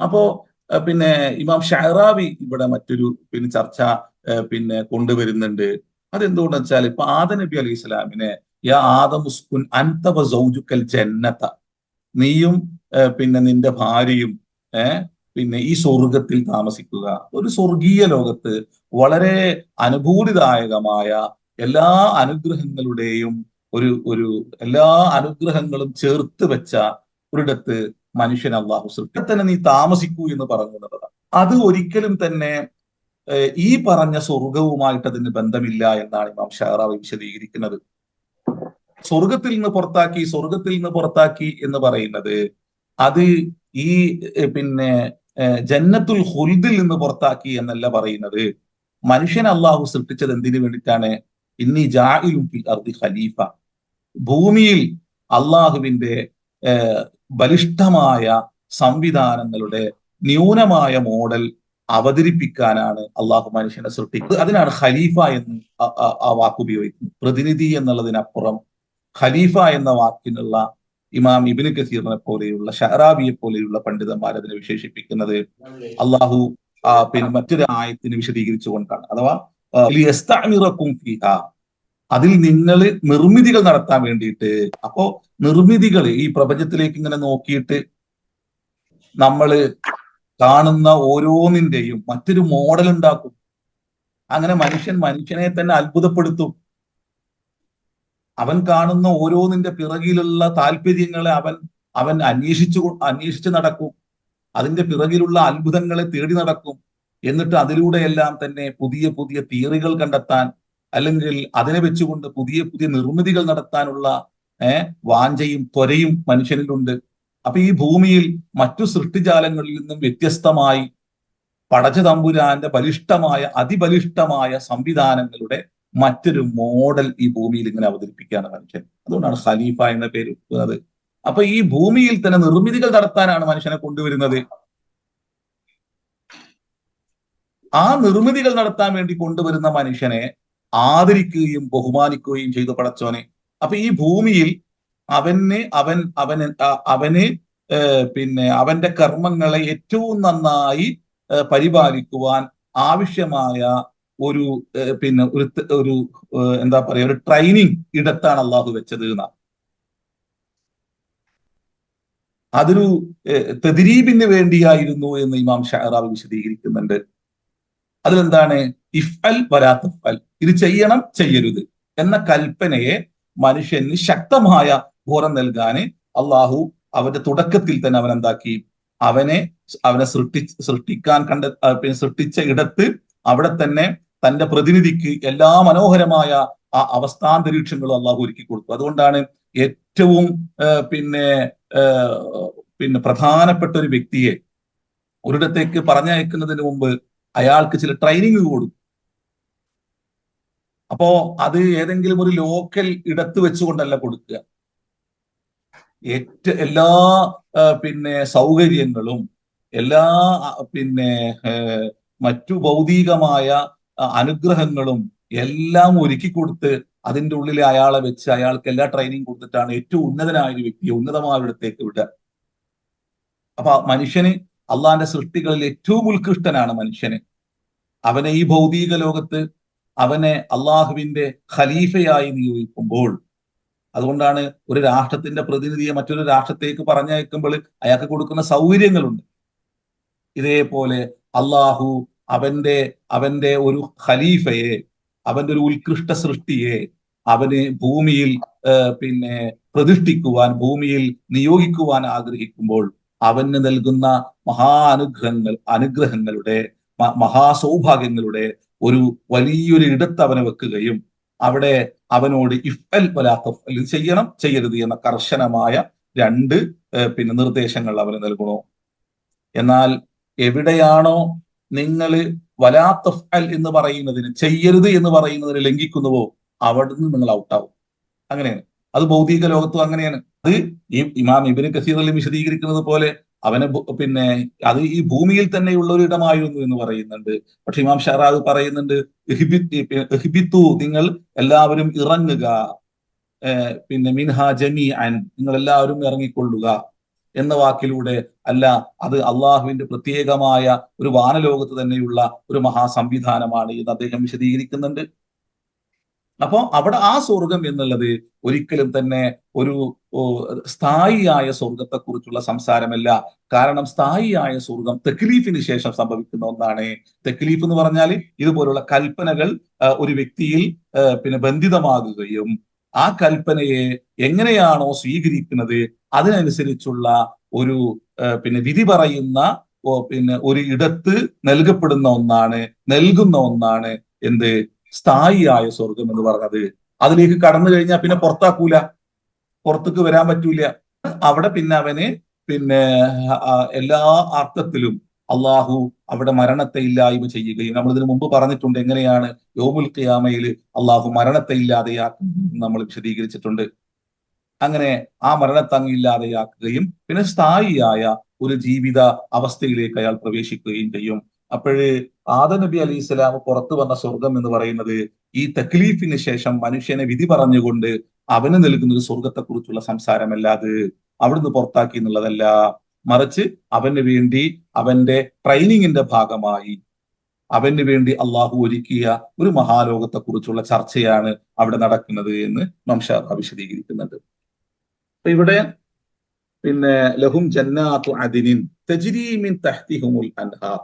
അപ്പോ ഇമാം ഷഅറാവി ഇവിടെ മറ്റൊരു ചർച്ച കൊണ്ടുവരുന്നുണ്ട്. അതെന്തുകൊണ്ടെന്ന് വെച്ചാൽ ഇപ്പൊ ആദം നബി അലൈഹി ഇസ്ലാമിനെ യാ ആദം ഉസ്കുൻ അൻത വ സൗജുക്കൽ ജന്നത, നീയും നിന്റെ ഭാര്യയും ഈ സ്വർഗത്തിൽ താമസിക്കുക. ഒരു സ്വർഗീയ ലോകത്ത് വളരെ അനുഭൂതിദായകമായ എല്ലാ അനുഗ്രഹങ്ങളുടെയും എല്ലാ അനുഗ്രഹങ്ങളും ചേർത്ത് വെച്ച ഒരിടത്ത് മനുഷ്യൻ അള്ളാഹു സൃഷ്ടി തന്നെ നീ താമസിക്കൂ എന്ന് പറഞ്ഞു എന്നുള്ളതാണ്. അത് ഒരിക്കലും തന്നെ ഈ പറഞ്ഞ സ്വർഗവുമായിട്ട് അതിന് ബന്ധമില്ല എന്നാണ് ഇമാം ഷഅറാവി വിശദീകരിക്കുന്നത്. സ്വർഗത്തിൽ നിന്ന് പുറത്താക്കി എന്ന് പറയുന്നത് അത് ഈ ജന്നത്തുൽ ഖുൽദിൽ നിന്ന് പുറത്താക്കി എന്നല്ല പറയുന്നത്. മനുഷ്യൻ അള്ളാഹു സൃഷ്ടിച്ചത് എന്തിനു വേണ്ടിയിട്ടാണ്? ഇന്നി ജാഇലുൻ ഫിൽ അർദി ഖലീഫ, ഭൂമിയിൽ അള്ളാഹുവിന്റെ ബലിഷ്ഠമായ സംവിധാനങ്ങളുടെ ന്യൂനമായ മോഡൽ അവതരിപ്പിക്കാനാണ് അള്ളാഹു മനുഷ്യനെ സൃഷ്ടിക്കുന്നത്. അതിനാണ് ഖലീഫ എന്ന് ആ വാക്ക് ഉപയോഗിക്കുന്നത്. പ്രതിനിധി എന്നുള്ളതിനപ്പുറം ഖലീഫ എന്ന വാക്കിനുള്ള ഇമാം ഇബ്നു കസീറിനെ പോലെയുള്ള, ഷഅറാബിയെ പോലെയുള്ള പണ്ഡിതന്മാർ അതിനെ വിശേഷിപ്പിക്കുന്നത് അള്ളാഹു മറ്റൊരു ആയത്തിന് വിശദീകരിച്ചുകൊണ്ടാണ്. അഥവാ അതിൽ നിങ്ങൾ നിർമ്മിതികൾ നടത്താൻ വേണ്ടിയിട്ട്. അപ്പോ നിർമ്മിതികൾ ഈ പ്രപഞ്ചത്തിലേക്ക് ഇങ്ങനെ നോക്കിയിട്ട് നമ്മൾ കാണുന്ന ഓരോന്നിന്റെയും മറ്റൊരു മോഡൽ ഉണ്ടാക്കും. അങ്ങനെ മനുഷ്യനെ തന്നെ അത്ഭുതപ്പെടുത്തും. അവൻ കാണുന്ന ഓരോന്നിന്റെ പിറകിലുള്ള താല്പര്യങ്ങളെ അവൻ അന്വേഷിച്ച് നടക്കും. അതിന്റെ പിറകിലുള്ള അത്ഭുതങ്ങളെ തേടി നടക്കും. എന്നിട്ട് അതിലൂടെയെല്ലാം തന്നെ പുതിയ പുതിയ തിയറികൾ കണ്ടെത്താൻ, അല്ലെങ്കിൽ അതിനെ വെച്ചുകൊണ്ട് പുതിയ പുതിയ നിർമ്മിതികൾ നടത്താനുള്ള വാഞ്ചയും ത്വരയും മനുഷ്യനിലുണ്ട്. അപ്പൊ ഈ ഭൂമിയിൽ മറ്റു സൃഷ്ടിജാലങ്ങളിൽ നിന്നും വ്യത്യസ്തമായി പടച്ച തമ്പുരാന്റെ അതിബലിഷ്ഠമായ സംവിധാനങ്ങളുടെ മറ്റൊരു മോഡൽ ഈ ഭൂമിയിൽ ഇങ്ങനെ അവതരിപ്പിക്കുകയാണ് മനുഷ്യൻ. അതുകൊണ്ടാണ് ഖലീഫ എന്ന പേര് വെക്കുന്നത്. അപ്പൊ ഈ ഭൂമിയിൽ തന്നെ നിർമ്മിതികൾ നടത്താനാണ് മനുഷ്യനെ കൊണ്ടുവരുന്നത്. ആ നിർമ്മിതികൾ നടത്താൻ വേണ്ടി കൊണ്ടുവരുന്ന മനുഷ്യനെ ആദരിക്കുകയും ബഹുമാനിക്കുകയും ചെയ്തു പടച്ചോനെ. അപ്പൊ ഈ ഭൂമിയിൽ അവന് അവന്റെ കർമ്മങ്ങളെ ഏറ്റവും നന്നായി പരിപാലിക്കുവാൻ ആവശ്യമായ ഒരു പിന്നെ ഒരു എന്താ പറയാ ഒരു ട്രെയിനിങ് ഇടത്താണ് അള്ളാഹു വെച്ചത് എന്നാണ്. അതൊരു തെദ്രീബിന് വേണ്ടിയായിരുന്നു എന്ന് ഇമാം ഷഅറാവി വിശദീകരിക്കുന്നുണ്ട്. അതിലെന്താണ്? ഇഫ് അൽ വലാ തഫ്അൽ, ഇത് ചെയ്യണം ചെയ്യരുത് എന്ന കൽപ്പനയെ മനുഷ്യന് ശക്തമായ ബോധം നൽകാന് അള്ളാഹു അവന്റെ തുടക്കത്തിൽ തന്നെ അവൻ എന്താക്കി, അവനെ അവനെ സൃഷ്ടിക്കാൻ പിന്നെ സൃഷ്ടിച്ച ഇടത്ത് അവിടെ തന്നെ തന്റെ പ്രതിനിധിക്ക് എല്ലാ മനോഹരമായ ആ അവസ്ഥാന്തരീക്ഷങ്ങളും അള്ളാഹു ഒരുക്കി കൊടുത്തു. അതുകൊണ്ടാണ് ഏറ്റവും പിന്നെ പിന്നെ പ്രധാനപ്പെട്ട ഒരു വ്യക്തിയെ ഒരിടത്തേക്ക് പറഞ്ഞയക്കുന്നതിന് മുമ്പ് അയാൾക്ക് ചില ട്രെയിനിങ് കൊടുക്കും. അപ്പോ അത് ഏതെങ്കിലും ഒരു ലോക്കൽ ഇടത്ത് വെച്ചുകൊണ്ടല്ല കൊടുക്കുക. എല്ലാ പിന്നെ സൗകര്യങ്ങളും എല്ലാ പിന്നെ മറ്റു ഭൗതികമായ അനുഗ്രഹങ്ങളും എല്ലാം ഒരുക്കി കൊടുത്ത് അതിൻ്റെ ഉള്ളിൽ അയാളെ വെച്ച് അയാൾക്ക് എല്ലാ ട്രെയിനിങ് കൊടുത്തിട്ടാണ് ഏറ്റവും ഉന്നതനായ ഒരു വ്യക്തിയെ ഉന്നതമായ ഇടത്തേക്ക് വിടുക. അപ്പൊ മനുഷ്യന് അള്ളാന്റെ സൃഷ്ടികളിൽ ഏറ്റവും ഉത്കൃഷ്ടനാണ് മനുഷ്യന്. അവനെ ഈ ഭൗതിക ലോകത്ത് അവനെ അള്ളാഹുവിന്റെ ഖലീഫയായി നിയോഗിക്കുമ്പോൾ, അതുകൊണ്ടാണ് ഒരു രാഷ്ട്രത്തിന്റെ പ്രതിനിധിയെ മറ്റൊരു രാഷ്ട്രത്തേക്ക് പറഞ്ഞയക്കുമ്പോൾ അയാൾക്ക് കൊടുക്കുന്ന സൗകര്യങ്ങളുണ്ട്. ഇതേപോലെ അള്ളാഹു അവന്റെ അവന്റെ ഒരു ഖലീഫയെ, അവന്റെ ഒരു ഉത്കൃഷ്ട സൃഷ്ടിയെ അവന് ഭൂമിയിൽ പിന്നെ പ്രതിഷ്ഠിക്കുവാൻ, ഭൂമിയിൽ നിയോഗിക്കുവാൻ ആഗ്രഹിക്കുമ്പോൾ അവന് നൽകുന്ന അനുഗ്രഹങ്ങളുടെ മഹാസൗഭാഗ്യങ്ങളുടെ ഒരു വലിയൊരു ഇടത്ത് അവനെ വെക്കുകയും അവിടെ അവനോട് ഇഫ് അൽ വലാ തഫ്അൽ, ഇത് ചെയ്യണം ചെയ്യരുത് എന്ന കർശനമായ രണ്ട് പിന്നെ നിർദ്ദേശങ്ങൾ അവന് നൽകണോ. എന്നാൽ എവിടെയാണോ നിങ്ങൾ വലാ തഫ്അൽ എന്ന് പറയുന്നതിന്, ചെയ്യരുത് എന്ന് പറയുന്നതിന് ലംഘിക്കുന്നുവോ അവിടുന്ന് നിങ്ങൾ ഔട്ടാവും. അങ്ങനെയാണ്. അത് ഭൗതിക ലോകത്തും അങ്ങനെയാണ്. അത് ഈ ഇമാം ഇബ്നു കസീർ വിശദീകരിക്കുന്നത് പോലെ അവനെ പിന്നെ അത് ഈ ഭൂമിയിൽ തന്നെയുള്ള ഒരു ഇടമായിരുന്നു എന്ന് പറയുന്നുണ്ട്. പക്ഷെ ഇമാം ഷറാവ് പറയുന്നുണ്ട് നിങ്ങൾ എല്ലാവരും ഇറങ്ങുക, പിന്നെ മിൻഹ ജമീഅൻ, നിങ്ങൾ എല്ലാവരും ഇറങ്ങിക്കൊള്ളുക എന്ന വാക്കിലൂടെ അല്ല, അത് അള്ളാഹുവിന്റെ പ്രത്യേകമായ ഒരു വാനലോകത്ത് തന്നെയുള്ള ഒരു മഹാസംവിധാനമാണ് എന്ന് അദ്ദേഹം വിശദീകരിക്കുന്നുണ്ട്. അപ്പോ അവിടെ ആ സ്വർഗം എന്നുള്ളത് ഒരിക്കലും തന്നെ ഒരു സ്ഥായിയായ സ്വർഗത്തെ കുറിച്ചുള്ള സംസാരമല്ല. കാരണം സ്ഥായിയായ സ്വർഗം തെക്ലീഫിന് ശേഷം സംഭവിക്കുന്ന ഒന്നാണ്. തെക്ലീഫ് എന്ന് പറഞ്ഞാൽ ഇതുപോലുള്ള കൽപ്പനകൾ ഒരു വ്യക്തിയിൽ പിന്നെ ബന്ധിതമാകുകയും ആ കൽപ്പനയെ എങ്ങനെയാണോ സ്വീകരിക്കുന്നത് അതിനനുസരിച്ചുള്ള ഒരു പിന്നെ വിധി പറയുന്ന പിന്നെ ഒരു ഇടത്ത് നൽകപ്പെടുന്ന ഒന്നാണ്, നൽകുന്ന ഒന്നാണ് എന്ത് സ്ഥായിയായ സ്വർഗം എന്ന് പറഞ്ഞത്. അതിലേക്ക് കടന്നു കഴിഞ്ഞാൽ പിന്നെ പുറത്താക്കൂല, പുറത്തേക്ക് വരാൻ പറ്റൂല. അവിടെ പിന്നെ അവന് പിന്നെ എല്ലാ അർത്ഥത്തിലും അള്ളാഹു അവിടെ മരണത്തെ ഇല്ലായ്മ ചെയ്യുകയും, നമ്മൾ ഇതിനു മുമ്പ് പറഞ്ഞിട്ടുണ്ട് എങ്ങനെയാണ് യൗമുൽ ഖിയാമയിൽ അള്ളാഹു മരണത്തെ ഇല്ലാതെയാക്കും നമ്മൾ വിശദീകരിച്ചിട്ടുണ്ട്. അങ്ങനെ ആ മരണത്തെ അങ്ങ് ഇല്ലാതെയാക്കുകയും പിന്നെ സ്ഥായിയായ ഒരു ജീവിത അവസ്ഥയിലേക്ക് അയാൾ പ്രവേശിക്കുകയും ചെയ്യും. അപ്പോഴ് ആദം നബി അലൈഹി സ്വലാം പുറത്തു വന്ന സ്വർഗം എന്ന് പറയുന്നത് ഈ തക്ലീഫിന് ശേഷം മനുഷ്യനെ വിധി പറഞ്ഞുകൊണ്ട് അവന് നൽകുന്ന ഒരു സ്വർഗത്തെ കുറിച്ചുള്ള സംസാരമല്ലാതെ അവിടുന്ന് പുറത്താക്കി എന്നുള്ളതല്ല. മറിച്ച് അവന് വേണ്ടി അവന്റെ ട്രെയിനിങ്ങിന്റെ ഭാഗമായി അവന് വേണ്ടി അള്ളാഹു ഒരുക്കിയ ഒരു മഹാലോകത്തെ കുറിച്ചുള്ള ചർച്ചയാണ് അവിടെ നടക്കുന്നത് എന്ന് ഇമാം വിശദീകരിക്കുന്നുണ്ട്. അപ്പൊ ഇവിടെ പിന്നെ ലഹും ജന്നാത്തു അദിനിൻ തജ്രി മിൻ തഹ്തിഹുമുൽ അൻഹാർ,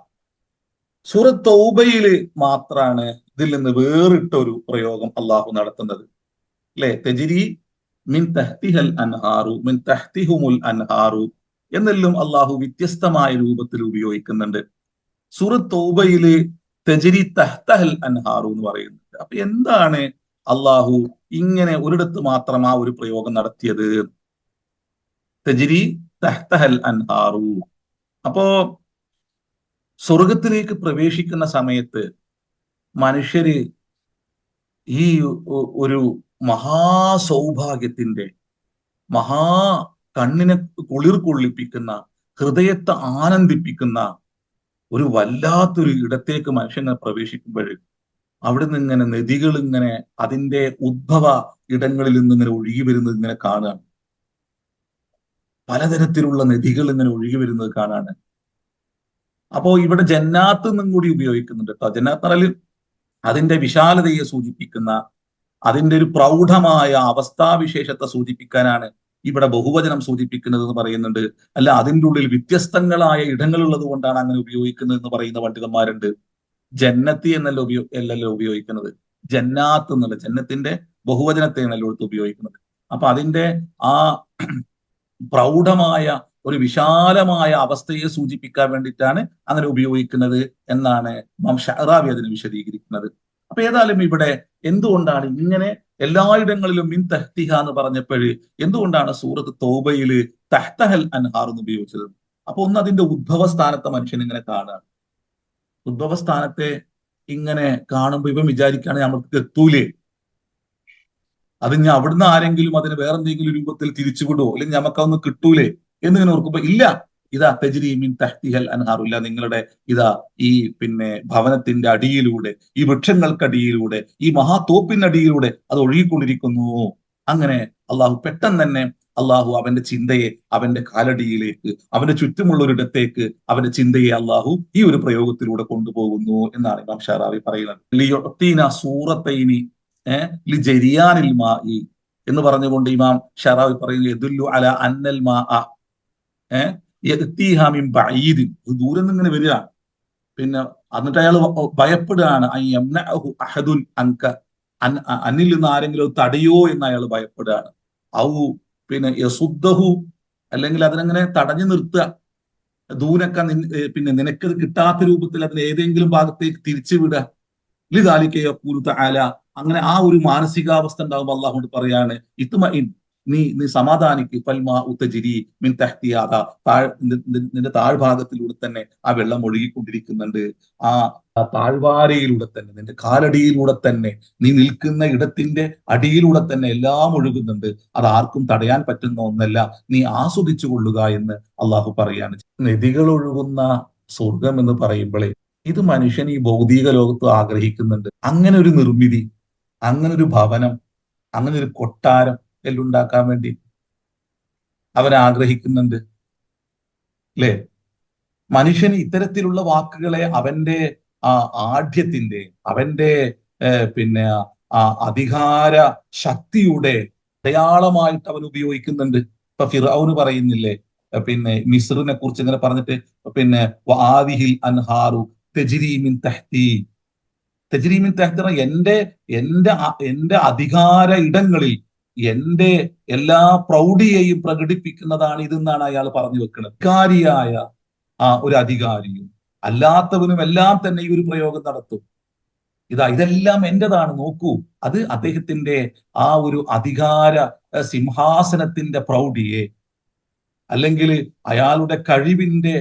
സൂറത്ത് തൗബയില് മാത്രാണ് ഇതിൽ നിന്ന് വേറിട്ട ഒരു പ്രയോഗം അള്ളാഹു നടത്തുന്നത്. അല്ലെ, തജ്രി മിൻ തഹ്തിഹൽ അൻഹാറു മിൻ തഹ്തിഹുമുൽ അൻഹാറു എന്നെല്ലാം അള്ളാഹു വ്യത്യസ്തമായ രൂപത്തിൽ ഉപയോഗിക്കുന്നുണ്ട്. സൂറത്ത് തൗബയില് തജ്രി തഹ്തഹൽ അൻഹാറു എന്ന് പറയുന്നുണ്ട്. അപ്പൊ എന്താണ് അള്ളാഹു ഇങ്ങനെ ഒരിടത്ത് മാത്രം ആ ഒരു പ്രയോഗം നടത്തിയത്? തജ്രി തഹ്തഹൽ അൻഹാറു. അപ്പോ സ്വർഗത്തിലേക്ക് പ്രവേശിക്കുന്ന സമയത്ത് മനുഷ്യര് ഈ ഒരു മഹാസൗഭാഗ്യത്തിന്റെ കണ്ണിനെ കുളിർ കൊള്ളിപ്പിക്കുന്ന, ഹൃദയത്തെ ആനന്ദിപ്പിക്കുന്ന ഒരു വല്ലാത്തൊരു ഇടത്തേക്ക് മനുഷ്യനെ പ്രവേശിക്കുമ്പോൾ അവിടുന്ന് ഇങ്ങനെ നദികൾ ഇങ്ങനെ അതിന്റെ ഉദ്ഭവ ഇടങ്ങളിൽ നിന്ന് ഇങ്ങനെ ഒഴുകി വരുന്നത് ഇങ്ങനെ കാണുകയാണ്. പലതരത്തിലുള്ള നദികൾ ഇങ്ങനെ ഒഴുകി വരുന്നത് കാണാണ്. അപ്പോ ഇവിടെ ജന്നാത്ത് എന്നും കൂടി ഉപയോഗിക്കുന്നുണ്ട് കേട്ടോ. ജന്നാത്ത് പറഞ്ഞാൽ അതിന്റെ വിശാലതയെ സൂചിപ്പിക്കുന്ന, അതിന്റെ ഒരു പ്രൗഢമായ അവസ്ഥാവിശേഷത്തെ സൂചിപ്പിക്കാനാണ് ഇവിടെ ബഹുവചനം സൂചിപ്പിക്കുന്നത് എന്ന് പറയുന്നുണ്ട്. അല്ല അതിൻ്റെ ഉള്ളിൽ വ്യത്യസ്തങ്ങളായ ഇടങ്ങളുള്ളത് കൊണ്ടാണ് അങ്ങനെ ഉപയോഗിക്കുന്നത് എന്ന് പറയുന്ന പണ്ഡിതന്മാരുണ്ട്. ജന്നത്തി അല്ലല്ലോ ഉപയോഗിക്കുന്നത്, ജന്നാത്ത് എന്നുള്ള ജന്നത്തിന്റെ ബഹുവചനത്തെയാണല്ലോ എടുത്ത് ഉപയോഗിക്കുന്നത്. അപ്പൊ അതിന്റെ ആ പ്രൗഢമായ ഒരു വിശാലമായ അവസ്ഥയെ സൂചിപ്പിക്കാൻ വേണ്ടിയിട്ടാണ് അങ്ങനെ ഉപയോഗിക്കുന്നത് എന്നാണ് ഇമാം ഷഅറാബി അതിനെ വിശദീകരിക്കുന്നത്. അപ്പൊ ഏതായാലും ഇവിടെ എന്തുകൊണ്ടാണ് ഇങ്ങനെ എല്ലായിടങ്ങളിലും മിൻ തഹ്തിഹ എന്ന് പറഞ്ഞപ്പോൾ എന്തുകൊണ്ടാണ് സൂറത്ത് തൗബയിൽ തഹ്തഹൽ അൻഹാർ എന്ന് ഉപയോഗിച്ചത്? അപ്പൊ ഒന്ന് അതിന്റെ ഉദ്ഭവസ്ഥാനത്തെ മനുഷ്യൻ ഇങ്ങനെ കാണുക. ഉദ്ഭവസ്ഥാനത്തെ ഇങ്ങനെ കാണുമ്പോൾ ഇവൻ വിചാരിക്കുകയാണ് നമുക്ക് എത്തൂലേ, അത് ഞാൻ അവിടുന്ന് ആരെങ്കിലും അതിന് വേറെന്തെങ്കിലും രൂപത്തിൽ തിരിച്ചുവിടുവോ, അല്ലെങ്കിൽ നമുക്കതൊന്ന് കിട്ടൂലേ എന്നിങ്ങനെ ഓർക്കുമ്പോ ഇല്ല, ഇതാ തജ്രീമിൻ തഹ്തിഹൽ അൻഹാറുല്ല, നിങ്ങളുടെ ഇതാ ഈ ഭവനത്തിന്റെ അടിയിലൂടെ, ഈ വൃക്ഷങ്ങൾക്കടിയിലൂടെ, ഈ മഹാതോപ്പിനടിയിലൂടെ അത് ഒഴുകിക്കൊണ്ടിരിക്കുന്നു. അങ്ങനെ അള്ളാഹു പെട്ടെന്ന് തന്നെ അള്ളാഹു അവന്റെ ചിന്തയെ അവന്റെ കാലടിയിലേക്ക്, അവന്റെ ചുറ്റുമുള്ള ഒരിടത്തേക്ക് അവന്റെ ചിന്തയെ അള്ളാഹു ഈ ഒരു പ്രയോഗത്തിലൂടെ കൊണ്ടുപോകുന്നു എന്നാണ് ഇമാം ഷാറാവി പറയുന്നത്. ലിയുഅ്തീന സൂറത്തൈനി ലിജരിയാനിൽ മാഇ എന്ന് പറഞ്ഞുകൊണ്ട് ഇമാം ഷറാവി പറയുന്നു യദുല്ലു അല അന്നൽ മാഅ യഅ്തീഹ മിൻ ബഈദ്, ദൂരെ നിന്ന് ഇങ്ങനെ വരിക. എന്നിട്ട് അയാൾ ഭയപ്പെടുകയാണ്, യംനഅഹു അഹദുൻ അൻക, അന്നിൽ നിന്ന് ആരെങ്കിലും തടയോ എന്ന് അയാൾ ഭയപ്പെടുകയാണ്. ഔ യസുദ്ദഹു, അല്ലെങ്കിൽ അതിനങ്ങനെ തടഞ്ഞു നിർത്തുക. ദൂനക്ക നിനക്കത് കിട്ടാത്ത രൂപത്തിൽ അതിന് ഏതെങ്കിലും ഭാഗത്തേക്ക് തിരിച്ചു വിടുക. ലിദാലിക യഖൂലു തആല, അങ്ങനെ ആ ഒരു മാനസികാവസ്ഥ ഉണ്ടാകുമ്പോൾ അള്ളാഹു പറയാണ് ഇത്മഇൻ, നീ സമാധാനിക്ക്, ഫൽമാ ഉതജിരി മിൻ തഹ്തിഹാ, നിന്റെ താഴ്ഭാഗത്തിലൂടെ തന്നെ ആ വെള്ളം ഒഴുകിക്കൊണ്ടിരിക്കുന്നുണ്ട്. ആ താഴ്വാരയിലൂടെ തന്നെ, നിന്റെ കാലടിയിലൂടെ തന്നെ, നീ നിൽക്കുന്ന ഇടത്തിന്റെ അടിയിലൂടെ തന്നെ എല്ലാം ഒഴുകുന്നുണ്ട്. അത് ആർക്കും തടയാൻ പറ്റുന്ന ഒന്നല്ല, നീ ആസ്വദിച്ചു കൊള്ളുക എന്ന് അള്ളാഹു പറയാണ്. നദികൾ ഒഴുകുന്ന സ്വർഗം എന്ന് പറയുമ്പോഴേ ഇത് മനുഷ്യൻ ഈ ഭൗതിക ലോകത്ത് ആഗ്രഹിക്കുന്നുണ്ട്. അങ്ങനെ ഒരു നിർമ്മിതി, അങ്ങനെ ഒരു ഭവനം, അങ്ങനെ ഒരു കൊട്ടാരം എല്ലാം ഉണ്ടാക്കാൻ വേണ്ടി അവൻ ആഗ്രഹിക്കുന്നുണ്ട്, അല്ലേ? മനുഷ്യന് ഇത്തരത്തിലുള്ള വാക്കുകളെ അവന്റെ ആഢ്യത്തിന്റെ, അവന്റെ പിന്നെ അധികാര ശക്തിയുടെ അടയാളമായിട്ട് അവൻ ഉപയോഗിക്കുന്നുണ്ട്. ഇപ്പൊ ഫിർഔന് പറയുന്നില്ലേ, മിസ്റിനെ കുറിച്ച് ഇങ്ങനെ പറഞ്ഞിട്ട്, വാദിഹിൽ അൻഹാറു തജ്രി മിൻ തഹ്തി, തജ്രീമിൻ തഹ്തിറ, എന്റെ അധികാര ഇടങ്ങളിൽ എന്റെ എല്ലാ പ്രൗഢിയെയും പ്രകടിപ്പിക്കുന്നതാണ് ഇതെന്നാണ് അയാൾ പറഞ്ഞു വെക്കുന്നത്. അധികാരിയായ ഒരു അധികാരിയും അല്ലാത്തവനും എല്ലാം തന്നെ ഈ ഒരു പ്രയോഗം നടത്തും. ഇതെല്ലാം എന്റേതാണ്, നോക്കൂ. അത് അദ്ദേഹത്തിന്റെ ആ ഒരു അധികാര സിംഹാസനത്തിന്റെ പ്രൗഢിയെ, അല്ലെങ്കിൽ അയാളുടെ കഴിവിന്റെ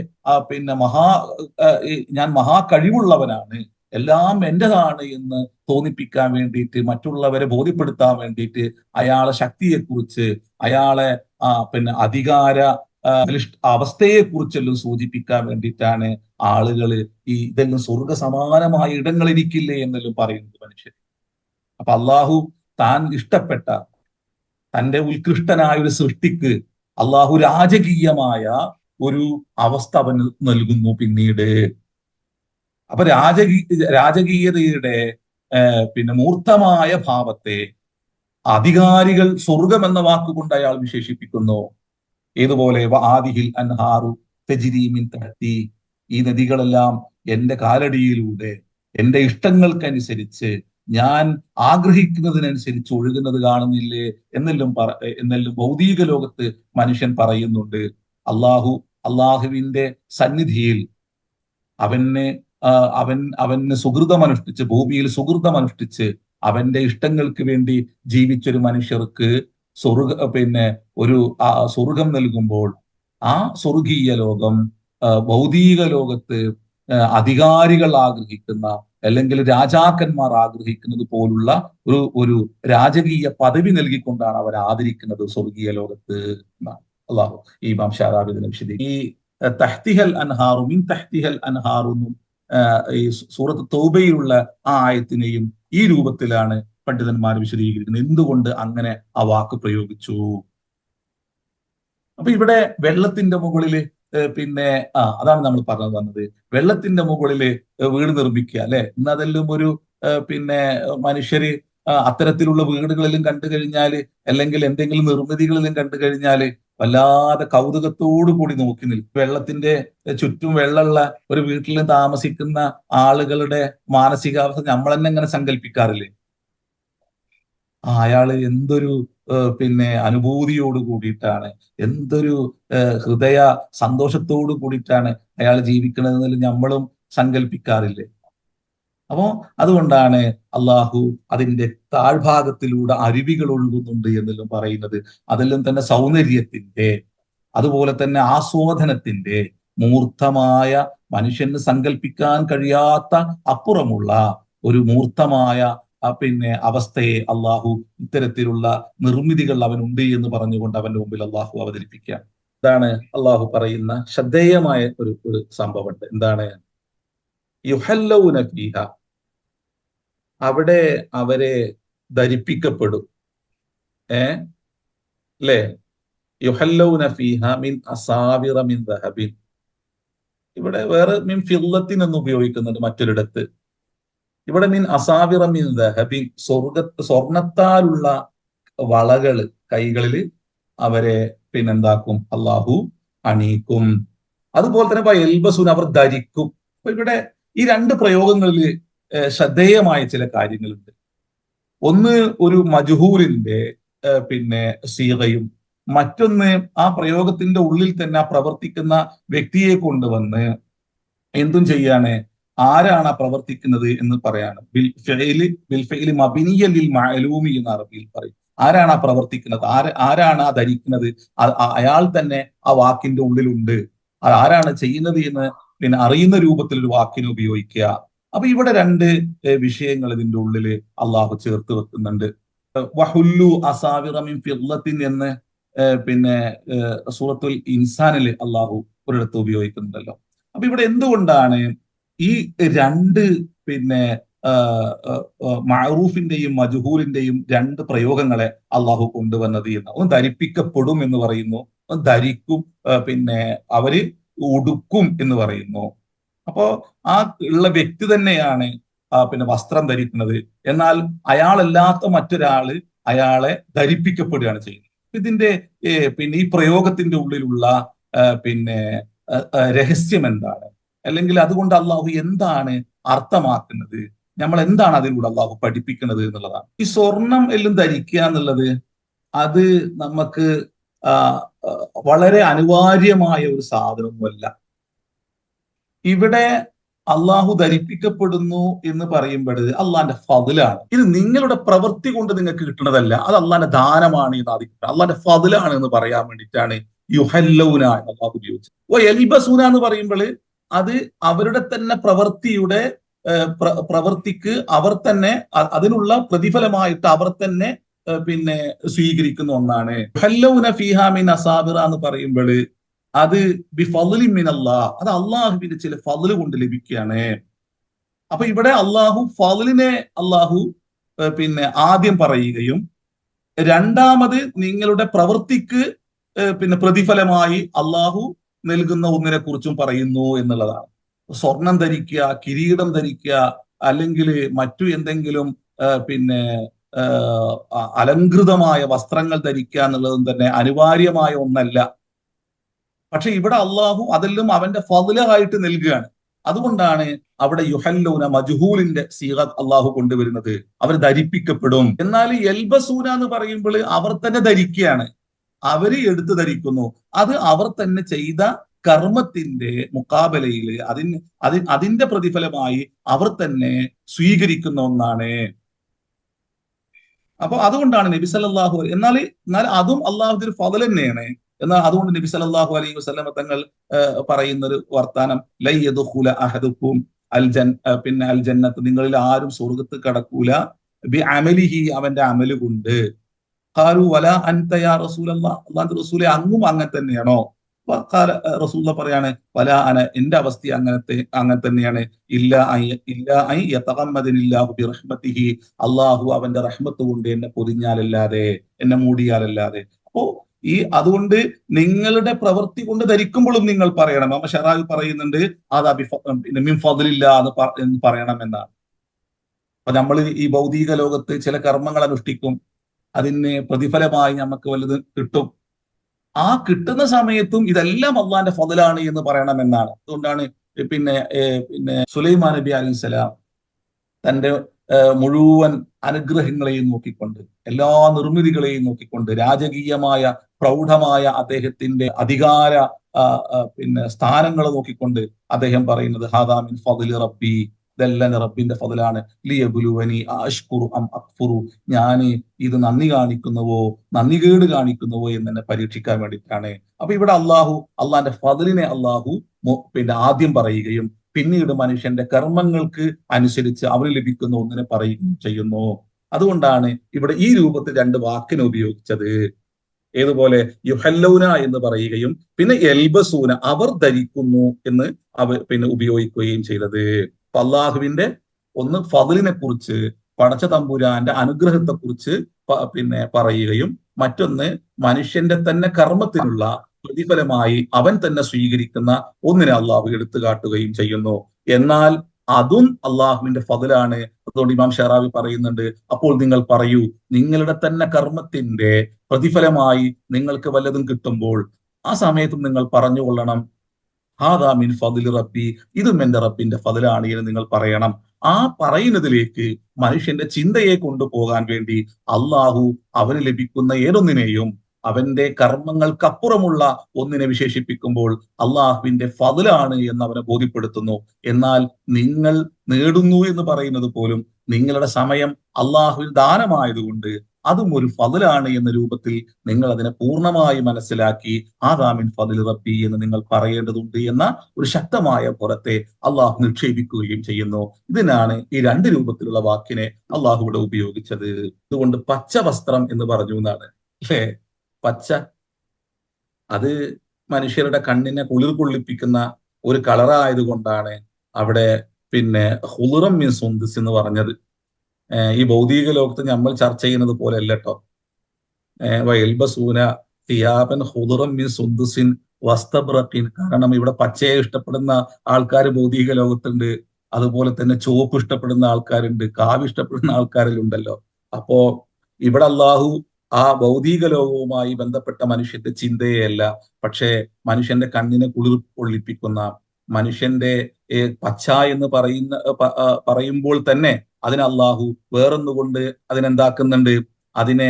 ഞാൻ മഹാ കഴിവുള്ളവനാണ്, എല്ലാം എന്റേതാണ് എന്ന് തോന്നിപ്പിക്കാൻ വേണ്ടിയിട്ട്, മറ്റുള്ളവരെ ബോധ്യപ്പെടുത്താൻ വേണ്ടിയിട്ട് അയാളെ ശക്തിയെക്കുറിച്ച്, അയാളെ അധികാര അവസ്ഥയെ കുറിച്ചെല്ലാം സൂചിപ്പിക്കാൻ വേണ്ടിയിട്ടാണ് ആളുകൾ ഇതെല്ലാം സ്വർഗ സമാനമായ ഇടങ്ങൾ എനിക്കില്ലേ എന്നെല്ലാം പറയുന്നത് മനുഷ്യൻ. അപ്പൊ അള്ളാഹു താൻ ഇഷ്ടപ്പെട്ട തന്റെ ഉത്കൃഷ്ടനായ ഒരു സൃഷ്ടിക്ക് അള്ളാഹു രാജകീയമായ ഒരു അവസ്ഥ അവന് നൽകുന്നു പിന്നീട്. അപ്പൊ രാജകീയതയുടെ മൂർത്തമായ ഭാവത്തെ അധികാരികൾ സ്വർഗം എന്ന വാക്കുകൊണ്ട് അയാൾ വിശേഷിപ്പിക്കുന്നു. ഏതുപോലെ ആദിഹിൽ അൻഹാറു തജ്രി മിൻ തഹ്തി, ഈ നദികളെല്ലാം എന്റെ കാലടിയിലൂടെ എന്റെ ഇഷ്ടങ്ങൾക്കനുസരിച്ച്, ഞാൻ ആഗ്രഹിക്കുന്നതിനനുസരിച്ച് ഒഴുകുന്നത് കാണുന്നില്ലേ എന്നെല്ലാം ഭൗതിക ലോകത്ത് മനുഷ്യൻ പറയുന്നുണ്ട്. അള്ളാഹുവിന്റെ സന്നിധിയിൽ അവന് സുഹൃതമനുഷ്ഠിച്ച്, ഭൂമിയിൽ സുഹൃതമനുഷ്ഠിച്ച് അവന്റെ ഇഷ്ടങ്ങൾക്ക് വേണ്ടി ജീവിച്ചൊരു മനുഷ്യർക്ക് ഒരു സ്വർഗം നൽകുമ്പോൾ, ആ സ്വർഗീയ ലോകം ഭൗതിക ലോകത്ത് അധികാരികൾ ആഗ്രഹിക്കുന്ന, അല്ലെങ്കിൽ രാജാക്കന്മാർ ആഗ്രഹിക്കുന്നത് പോലുള്ള ഒരു രാജകീയ പദവി നൽകിക്കൊണ്ടാണ് അവർ ആദരിക്കുന്നത് സ്വർഗീയ ലോകത്ത് എന്നാണ് അള്ളാഹു ഈ ഇമാം ഷാറാബി ഇതിനെ വിശദീകരിച്ചു. ഈ തഹ്തിഹൽ അൻഹാറു മിൻ തഹ്തിഹൽ അൻഹാറെന്നും ഈ സൂറത്ത് തൗബയിലുള്ള ആ ആയത്തിനെയും ഈ രൂപത്തിലാണ് പണ്ഡിതന്മാർ വിശദീകരിക്കുന്നത്. എന്തുകൊണ്ട് അങ്ങനെ ആ വാക്ക് പ്രയോഗിച്ചു? അപ്പൊ ഇവിടെ വെള്ളത്തിന്റെ മുകളില് പിന്നെ അതാണ് നമ്മൾ പറഞ്ഞു വന്നത്. വെള്ളത്തിന്റെ മുകളിൽ വീട് നിർമ്മിക്കുക അല്ലെ. ഇന്ന് അതെല്ലാം ഒരു പിന്നെ മനുഷ്യര് അത്തരത്തിലുള്ള വീടുകളിലും കണ്ടു കഴിഞ്ഞാല്, അല്ലെങ്കിൽ എന്തെങ്കിലും നിർമ്മിതികളിലും കണ്ടു കഴിഞ്ഞാല് വല്ലാതെ കൗതുകത്തോടു കൂടി നോക്കി നിൽക്കും. വെള്ളത്തിന്റെ ചുറ്റും വെള്ളമുള്ള ഒരു വീട്ടിൽ താമസിക്കുന്ന ആളുകളുടെ മാനസികാവസ്ഥ നമ്മൾ തന്നെ ഇങ്ങനെ സങ്കല്പിക്കാറില്ലേ? അയാള് എന്തൊരു പിന്നെ അനുഭൂതിയോട് കൂടിയിട്ടാണ്, എന്തൊരു ഹൃദയ സന്തോഷത്തോട് കൂടിയിട്ടാണ് അയാൾ ജീവിക്കണതെന്ന് നമ്മളും സങ്കല്പിക്കാറില്ലേ? അപ്പോ അതുകൊണ്ടാണ് അള്ളാഹു അതിന്റെ താഴ്ഭാഗത്തിലൂടെ അരുവികൾ ഒഴുകുന്നുണ്ട് എന്നെല്ലാം പറയുന്നത്. അതെല്ലാം തന്നെ സൗന്ദര്യത്തിന്റെ, അതുപോലെ തന്നെ ആസ്വാദനത്തിന്റെ മൂർത്തമായ, മനുഷ്യന് സങ്കല്പിക്കാൻ കഴിയാത്ത അപ്പുറമുള്ള ഒരു മൂർത്തമായ പിന്നെ അവസ്ഥയെ അള്ളാഹു ഇത്തരത്തിലുള്ള നിർമ്മിതികൾ അവനുണ്ട് എന്ന് പറഞ്ഞുകൊണ്ട് അവന്റെ മുമ്പിൽ അള്ളാഹു അവതരിപ്പിക്കുക. ഇതാണ് അള്ളാഹു പറയുന്ന ശ്രദ്ധേയമായ ഒരു സംഭവമുണ്ട്. എന്താണ്? യുഹല്ലൗന ഫീഹ, അവിടെ അവരെ ധരിപ്പിക്കപ്പെടും. അല്ലേ? യുഹല്ലൗന ഫീഹ മിൻ അസാവിറ മിൻ ദഹബിൻ. ഇവിടെ വേറെ മിൻ ഫില്ലത്തിൻ എന്ന് ഉപയോഗിക്കുന്നുണ്ട് മറ്റൊരിടത്ത്. ഇവിടെ മിൻ അസാവിറ മിൻ ദഹബിൻ, സ്വർണത്താലുള്ള വളകള് കൈകളിൽ അവരെ പിന്നെന്താക്കും? അള്ളാഹു അണിയിക്കും. അതുപോലെ തന്നെ എൽബസുൻ, അവർ ധരിക്കും. അപ്പൊ ഇവിടെ ഈ രണ്ട് പ്രയോഗങ്ങളിൽ ശ്രദ്ധേയമായ ചില കാര്യങ്ങളുണ്ട്. ഒന്ന് ഒരു മജ്ഹൂലിന്റെ പിന്നെ സീഗയും, മറ്റൊന്ന് ആ പ്രയോഗത്തിന്റെ ഉള്ളിൽ തന്നെ പ്രവർത്തിക്കുന്ന വ്യക്തിയെ കൊണ്ടുവന്ന് എന്തും ചെയ്യാണ്, ആരാണ് ആ പ്രവർത്തിക്കുന്നത് എന്ന് പറയാണ്. ബിൽ ഫഇലി മബ്നിയ്യൻ ലിൽ മഅലൂമി എന്ന് അറബിയിൽ പറയും. ആരാണ് ആ പ്രവർത്തിക്കുന്നത്, ആരാണ് ആ ധരിക്കുന്നത്, അയാൾ തന്നെ ആ വാക്കിന്റെ ഉള്ളിലുണ്ട്. ആരാണ് ചെയ്യുന്നത് എന്ന് പിന്നെ അറിയുന്ന രൂപത്തിൽ ഒരു വാക്കിനെ ഉപയോഗിക്കുക. അപ്പൊ ഇവിടെ രണ്ട് വിഷയങ്ങൾ ഇതിന്റെ ഉള്ളിൽ അള്ളാഹു ചേർത്ത് വെക്കുന്നുണ്ട്. വഹുല്ലു അസാവിറ മിൻ ഫിദ്ദത്തിൻ എന്ന് പിന്നെ സൂറത്തുൽ ഇൻസാനിൽ അള്ളാഹു ഒരിടത്ത് ഉപയോഗിക്കുന്നുണ്ടല്ലോ. അപ്പൊ ഇവിടെ എന്തുകൊണ്ടാണ് ഈ രണ്ട് പിന്നെ മഅറൂഫിന്റെയും മജ്ഹൂലിന്റെയും രണ്ട് പ്രയോഗങ്ങളെ അള്ളാഹു കൊണ്ടുവന്നത് എന്ന്? ഒന്ന് ധരിപ്പിക്കപ്പെടും എന്ന് പറയുന്നു, ഒന്ന് ധരിക്കും, പിന്നെ അവര് ഉടുക്കും എന്ന് പറയുന്നു. അപ്പോ ആ ഉള്ള വ്യക്തി തന്നെയാണ് പിന്നെ വസ്ത്രം ധരിക്കുന്നത്. എന്നാൽ അയാളല്ലാത്ത മറ്റൊരാള് അയാളെ ധരിപ്പിക്കപ്പെടുകയാണ് ചെയ്യുന്നത്. ഇതിന്റെ പിന്നെ ഈ പ്രയോഗത്തിന്റെ ഉള്ളിലുള്ള പിന്നെ രഹസ്യം എന്താണ്, അല്ലെങ്കിൽ അതുകൊണ്ട് അള്ളാഹു എന്താണ് അർത്ഥമാക്കുന്നത്, നമ്മൾ എന്താണ് അതിലൂടെ അള്ളാഹു പഠിപ്പിക്കുന്നത് എന്നുള്ളതാണ്. ഈ സ്വർണം എല്ലാം ധരിക്കുക എന്നുള്ളത് അത് നമുക്ക് വളരെ അനിവാര്യമായ ഒരു സാധനമൊന്നുമല്ല. ഇവിടെ അള്ളാഹു ധരിപ്പിക്കപ്പെടുന്നു എന്ന് പറയുമ്പോൾ അള്ളാന്റെ ഫضലാണ്. ഇത് നിങ്ങളുടെ പ്രവൃത്തി കൊണ്ട് നിങ്ങൾക്ക് കിട്ടുന്നതല്ല, അത് അള്ളാന്റെ ദാനമാണ് എന്ന് ആദ്യം അള്ളാന്റെ ഫضലാണ് എന്ന് പറയാൻ വേണ്ടിയിട്ടാണ് യുഹല്ലൗന എന്ന് അള്ളാഹു ഉപയോഗിച്ചത്. എൽബസൂന എന്ന് പറയുമ്പോൾ അത് അവരുടെ തന്നെ പ്രവൃത്തിയുടെ പ്രവൃത്തിക്ക് അവർ തന്നെ അതിനുള്ള പ്രതിഫലമായിട്ട് അവർ തന്നെ പിന്നെ സ്വീകരിക്കുന്ന ഒന്നാണ്. യുഹല്ലൗന ഫീഹാ മിൻ അസാബിറ എന്ന് പറയുമ്പോൾ അത് ബിഫളി മിനല്ലാഹ്, അത് അള്ളാഹുവിന്റെ ചില ഫള് കൊണ്ട് ലഭിക്കുകയാണ്. അപ്പൊ ഇവിടെ അള്ളാഹു ഫളിനെ അള്ളാഹു പിന്നെ ആദ്യം പറയുകയും രണ്ടാമത് നിങ്ങളുടെ പ്രവൃത്തിക്ക് പിന്നെ പ്രതിഫലമായി അള്ളാഹു നൽകുന്ന ഒന്നിനെ കുറിച്ചും പറയുന്നു എന്നുള്ളതാണ്. സ്വർണം ധരിക്കുക, കിരീടം ധരിക്കുക, അല്ലെങ്കിൽ മറ്റു എന്തെങ്കിലും പിന്നെ അലങ്കൃതമായ വസ്ത്രങ്ങൾ ധരിക്കുക എന്നുള്ളതും തന്നെ അനിവാര്യമായ ഒന്നല്ല. പക്ഷെ ഇവിടെ അള്ളാഹു അതെല്ലാം അവന്റെ ഫضലായിട്ട് നൽകുകയാണ്. അതുകൊണ്ടാണ് അവിടെ യുഹല്ലൂന മജ്ഹൂലിന്റെ സീഗ അള്ളാഹു കൊണ്ടുവരുന്നത്. അവർ ധരിപ്പിക്കപ്പെടും. എന്നാൽ എൽബസൂന എന്ന് പറയുമ്പോൾ അവർ തന്നെ ധരിക്കുകയാണ്, അവര് എടുത്തു ധരിക്കുന്നു. അത് അവർ തന്നെ ചെയ്ത കർമ്മത്തിന്റെ മുക്കാബലയിൽ അതിന്റെ പ്രതിഫലമായി അവർ തന്നെ സ്വീകരിക്കുന്ന ഒന്നാണ്. അപ്പൊ അതുകൊണ്ടാണ് നബി സല്ലല്ലാഹു എന്നാൽ അതും അള്ളാഹുവിന്റെ ഒരു ഫضൽ തന്നെയാണ്. എന്നാൽ അതുകൊണ്ട് നബി സല്ലല്ലാഹു അലൈഹി വസല്ലം തങ്ങൾ പറയുന്ന ഒരു വർത്താനം, ലൈ യദ്ഖുല അഹദുക്കും പിന്നെ അൽ ജന്നത്ത്, നിങ്ങളിൽ ആരും സ്വർഗത്ത് കടക്കൂല ബി അമലിഹി, അവന്റെ അമല് കൊണ്ട്. ഖാലു വലാ അൻത യാ റസൂലല്ലാഹ്, അല്ലാഹുവിന്റെ റസൂലേ അങ്ങും അങ്ങനെ തന്നെയാണോ? റസൂലുള്ള പറയാണ്, വലാ അന, എന്റെ അവസ്ഥ അങ്ങനെ തന്നെയാണ്. അള്ളാഹു അവന്റെ റഹ്മത്ത് കൊണ്ട് എന്നെ പൊതിഞ്ഞാലല്ലാതെ, എന്നെ മൂടിയാലല്ലാതെ. അപ്പോ അതുകൊണ്ട് നിങ്ങളുടെ പ്രവൃത്തി കൊണ്ട് ധരിക്കുമ്പോഴും നിങ്ങൾ പറയണം. അമ്മ ഷറാബി പറയുന്നുണ്ട് അത് മിൻ ഫദ്ലില്ല എന്ന് പറയണം എന്നാണ്. അപ്പൊ നമ്മൾ ഈ ഭൗതിക ലോകത്ത് ചില കർമ്മങ്ങൾ അനുഷ്ഠിക്കും, അതിന് പ്രതിഫലമായി നമുക്ക് വലുത് കിട്ടും. ആ കിട്ടുന്ന സമയത്തും ഇതെല്ലാം അള്ളാന്റെ ഫضലാണ് എന്ന് പറയണം എന്നാണ്. അതുകൊണ്ടാണ് സുലൈമാൻ നബി അലൈഹിസ്സലാം തന്റെ മുഴുവൻ അനുഗ്രഹങ്ങളെയും നോക്കിക്കൊണ്ട്, എല്ലാ നിർമ്മിതികളെയും നോക്കിക്കൊണ്ട്, രാജകീയമായ പ്രൗഢമായ അദ്ദേഹത്തിന്റെ അധികാര സ്ഥാനങ്ങൾ നോക്കിക്കൊണ്ട് അദ്ദേഹം പറയുന്നത് ഹാദാ മിൻ ഫദ്ലി റബ്ബി, ഇതെല്ലാം റബ്ബിന്റെ ഫضലാണ്. ലിയബ്ലുവനി അഷ്കുറു അം അക്ഫുറു, ഞാൻ ഇത് നന്ദി കാണിക്കുന്നുവോ നന്ദികേട് കാണിക്കുന്നുവോ എന്നെ പരീക്ഷിക്കാൻ വേണ്ടിയിട്ടാണ്. അപ്പൊ ഇവിടെ അള്ളാന്റെ ഫضലിനെ അള്ളാഹു ആദ്യം പറയുകയും പിന്നീട് മനുഷ്യന്റെ കർമ്മങ്ങൾക്ക് അനുസരിച്ച് അവന് ലഭിക്കുന്ന ഒന്നിനെ പറയുകയും ചെയ്യുന്നു. അതുകൊണ്ടാണ് ഇവിടെ ഈ രൂപത്തിൽ രണ്ട് വാക്കിനെ ഉപയോഗിച്ചത്. ഏതുപോലെ യുഹല്ലൗന എന്ന് പറയുകയും പിന്നെ എൽബസൂന അവർ ധരിക്കുന്നു എന്ന് ഉപയോഗിക്കുകയും ചെയ്തത്. അപ്പൊ അള്ളാഹുവിന്റെ ഒന്ന് ഫضലിനെ കുറിച്ച്, പടച്ച തമ്പുരാന്റെ അനുഗ്രഹത്തെ കുറിച്ച് പറയുകയും മറ്റൊന്ന് മനുഷ്യന്റെ തന്നെ കർമ്മത്തിനുള്ള പ്രതിഫലമായി അവൻ തന്നെ സ്വീകരിക്കുന്ന ഒന്നിനെ അള്ളാഹു എടുത്തു കാട്ടുകയും ചെയ്യുന്നു. എന്നാൽ അതും അള്ളാഹുവിന്റെ ഫضലാണ്. അതുകൊണ്ട് ഇമാം ഷറാബി പറയുന്നുണ്ട്, അപ്പോൾ നിങ്ങൾ പറയൂ, നിങ്ങളുടെ തന്നെ കർമ്മത്തിന്റെ പ്രതിഫലമായി നിങ്ങൾക്ക് വല്ലതും കിട്ടുമ്പോൾ ആ സമയത്തും നിങ്ങൾ പറഞ്ഞുകൊള്ളണം ഹാദാ മിൻ ഫദ്ലി റബ്ബി, ഇതും എന്റെ റബ്ബിന്റെ ഫضലാണ് എന്ന് നിങ്ങൾ പറയണം. ആ പറയുന്നതിലേക്ക് മനുഷ്യന്റെ ചിന്തയെ കൊണ്ടുപോകാൻ വേണ്ടി അള്ളാഹു അവന് ലഭിക്കുന്ന ഏതൊന്നിനെയും അവന്റെ കർമ്മങ്ങൾക്കപ്പുറമുള്ള ഒന്നിനെ വിശേഷിപ്പിക്കുമ്പോൾ അള്ളാഹുവിന്റെ ഫضലാണ് എന്ന് അവനെ ബോധ്യപ്പെടുത്തുന്നു. എന്നാൽ നിങ്ങൾ നേടുന്നു എന്ന് പറയുന്നത് പോലും നിങ്ങളുടെ സമയം അള്ളാഹുവിൽ ദാനമായതുകൊണ്ട് അതും ഒരു ഫضലാണ് എന്ന രൂപത്തിൽ നിങ്ങൾ അതിനെ പൂർണ്ണമായി മനസ്സിലാക്കി ഹാദാ മിൻ ഫദ്ലി റബ്ബി എന്ന് നിങ്ങൾ പറയേണ്ടതുണ്ട് എന്ന ഒരു ശക്തമായ പുറത്തെ അള്ളാഹു നിക്ഷേപിക്കുകയും ചെയ്യുന്നു. ഇതിനാണ് ഈ രണ്ട് രൂപത്തിലുള്ള വാക്കിനെ അള്ളാഹു ഇവിടെ ഉപയോഗിച്ചത്. അതുകൊണ്ട് പച്ച വസ്ത്രം എന്ന് പറഞ്ഞു എന്നാണ് അല്ലേ. പച്ച അത് മനുഷ്യരുടെ കണ്ണിനെ കുളിർ കൊള്ളിപ്പിക്കുന്ന ഒരു കളറായത് കൊണ്ടാണ് അവിടെ ഹുളുറം മിൻ സുന്ദുസ് എന്ന് പറഞ്ഞത്. ഈ ഭൗതിക ലോകത്ത് നമ്മൾ ചർച്ച ചെയ്യുന്നത് പോലെ അല്ല കേട്ടോ. വയൽബസൂന തിയാബൻ ഹുളുറം മിൻ സുന്ദുസിൻ വസ്തബ്രഖിൻ. കാരണം ഇവിടെ പച്ചയെ ഇഷ്ടപ്പെടുന്ന ആൾക്കാർ ഭൗതിക ലോകത്തുണ്ട്, അതുപോലെ തന്നെ ചുവപ്പ് ഇഷ്ടപ്പെടുന്ന ആൾക്കാരുണ്ട്, കാവി ഇഷ്ടപ്പെടുന്ന ആൾക്കാരിലുണ്ടല്ലോ. അപ്പോ ഇവിടെ അള്ളാഹു ആ ഭൗതിക ലോകവുമായി ബന്ധപ്പെട്ട മനുഷ്യന്റെ ചിന്തയെയല്ല, പക്ഷേ മനുഷ്യന്റെ കണ്ണിനെ കുളിർ കൊള്ളിപ്പിക്കുന്ന, മനുഷ്യന്റെ പച്ച എന്ന് പറയുമ്പോൾ തന്നെ അതിനെ അള്ളാഹു വേറൊന്നുകൊണ്ട് അതിനെന്താക്കുന്നുണ്ട്, അതിനെ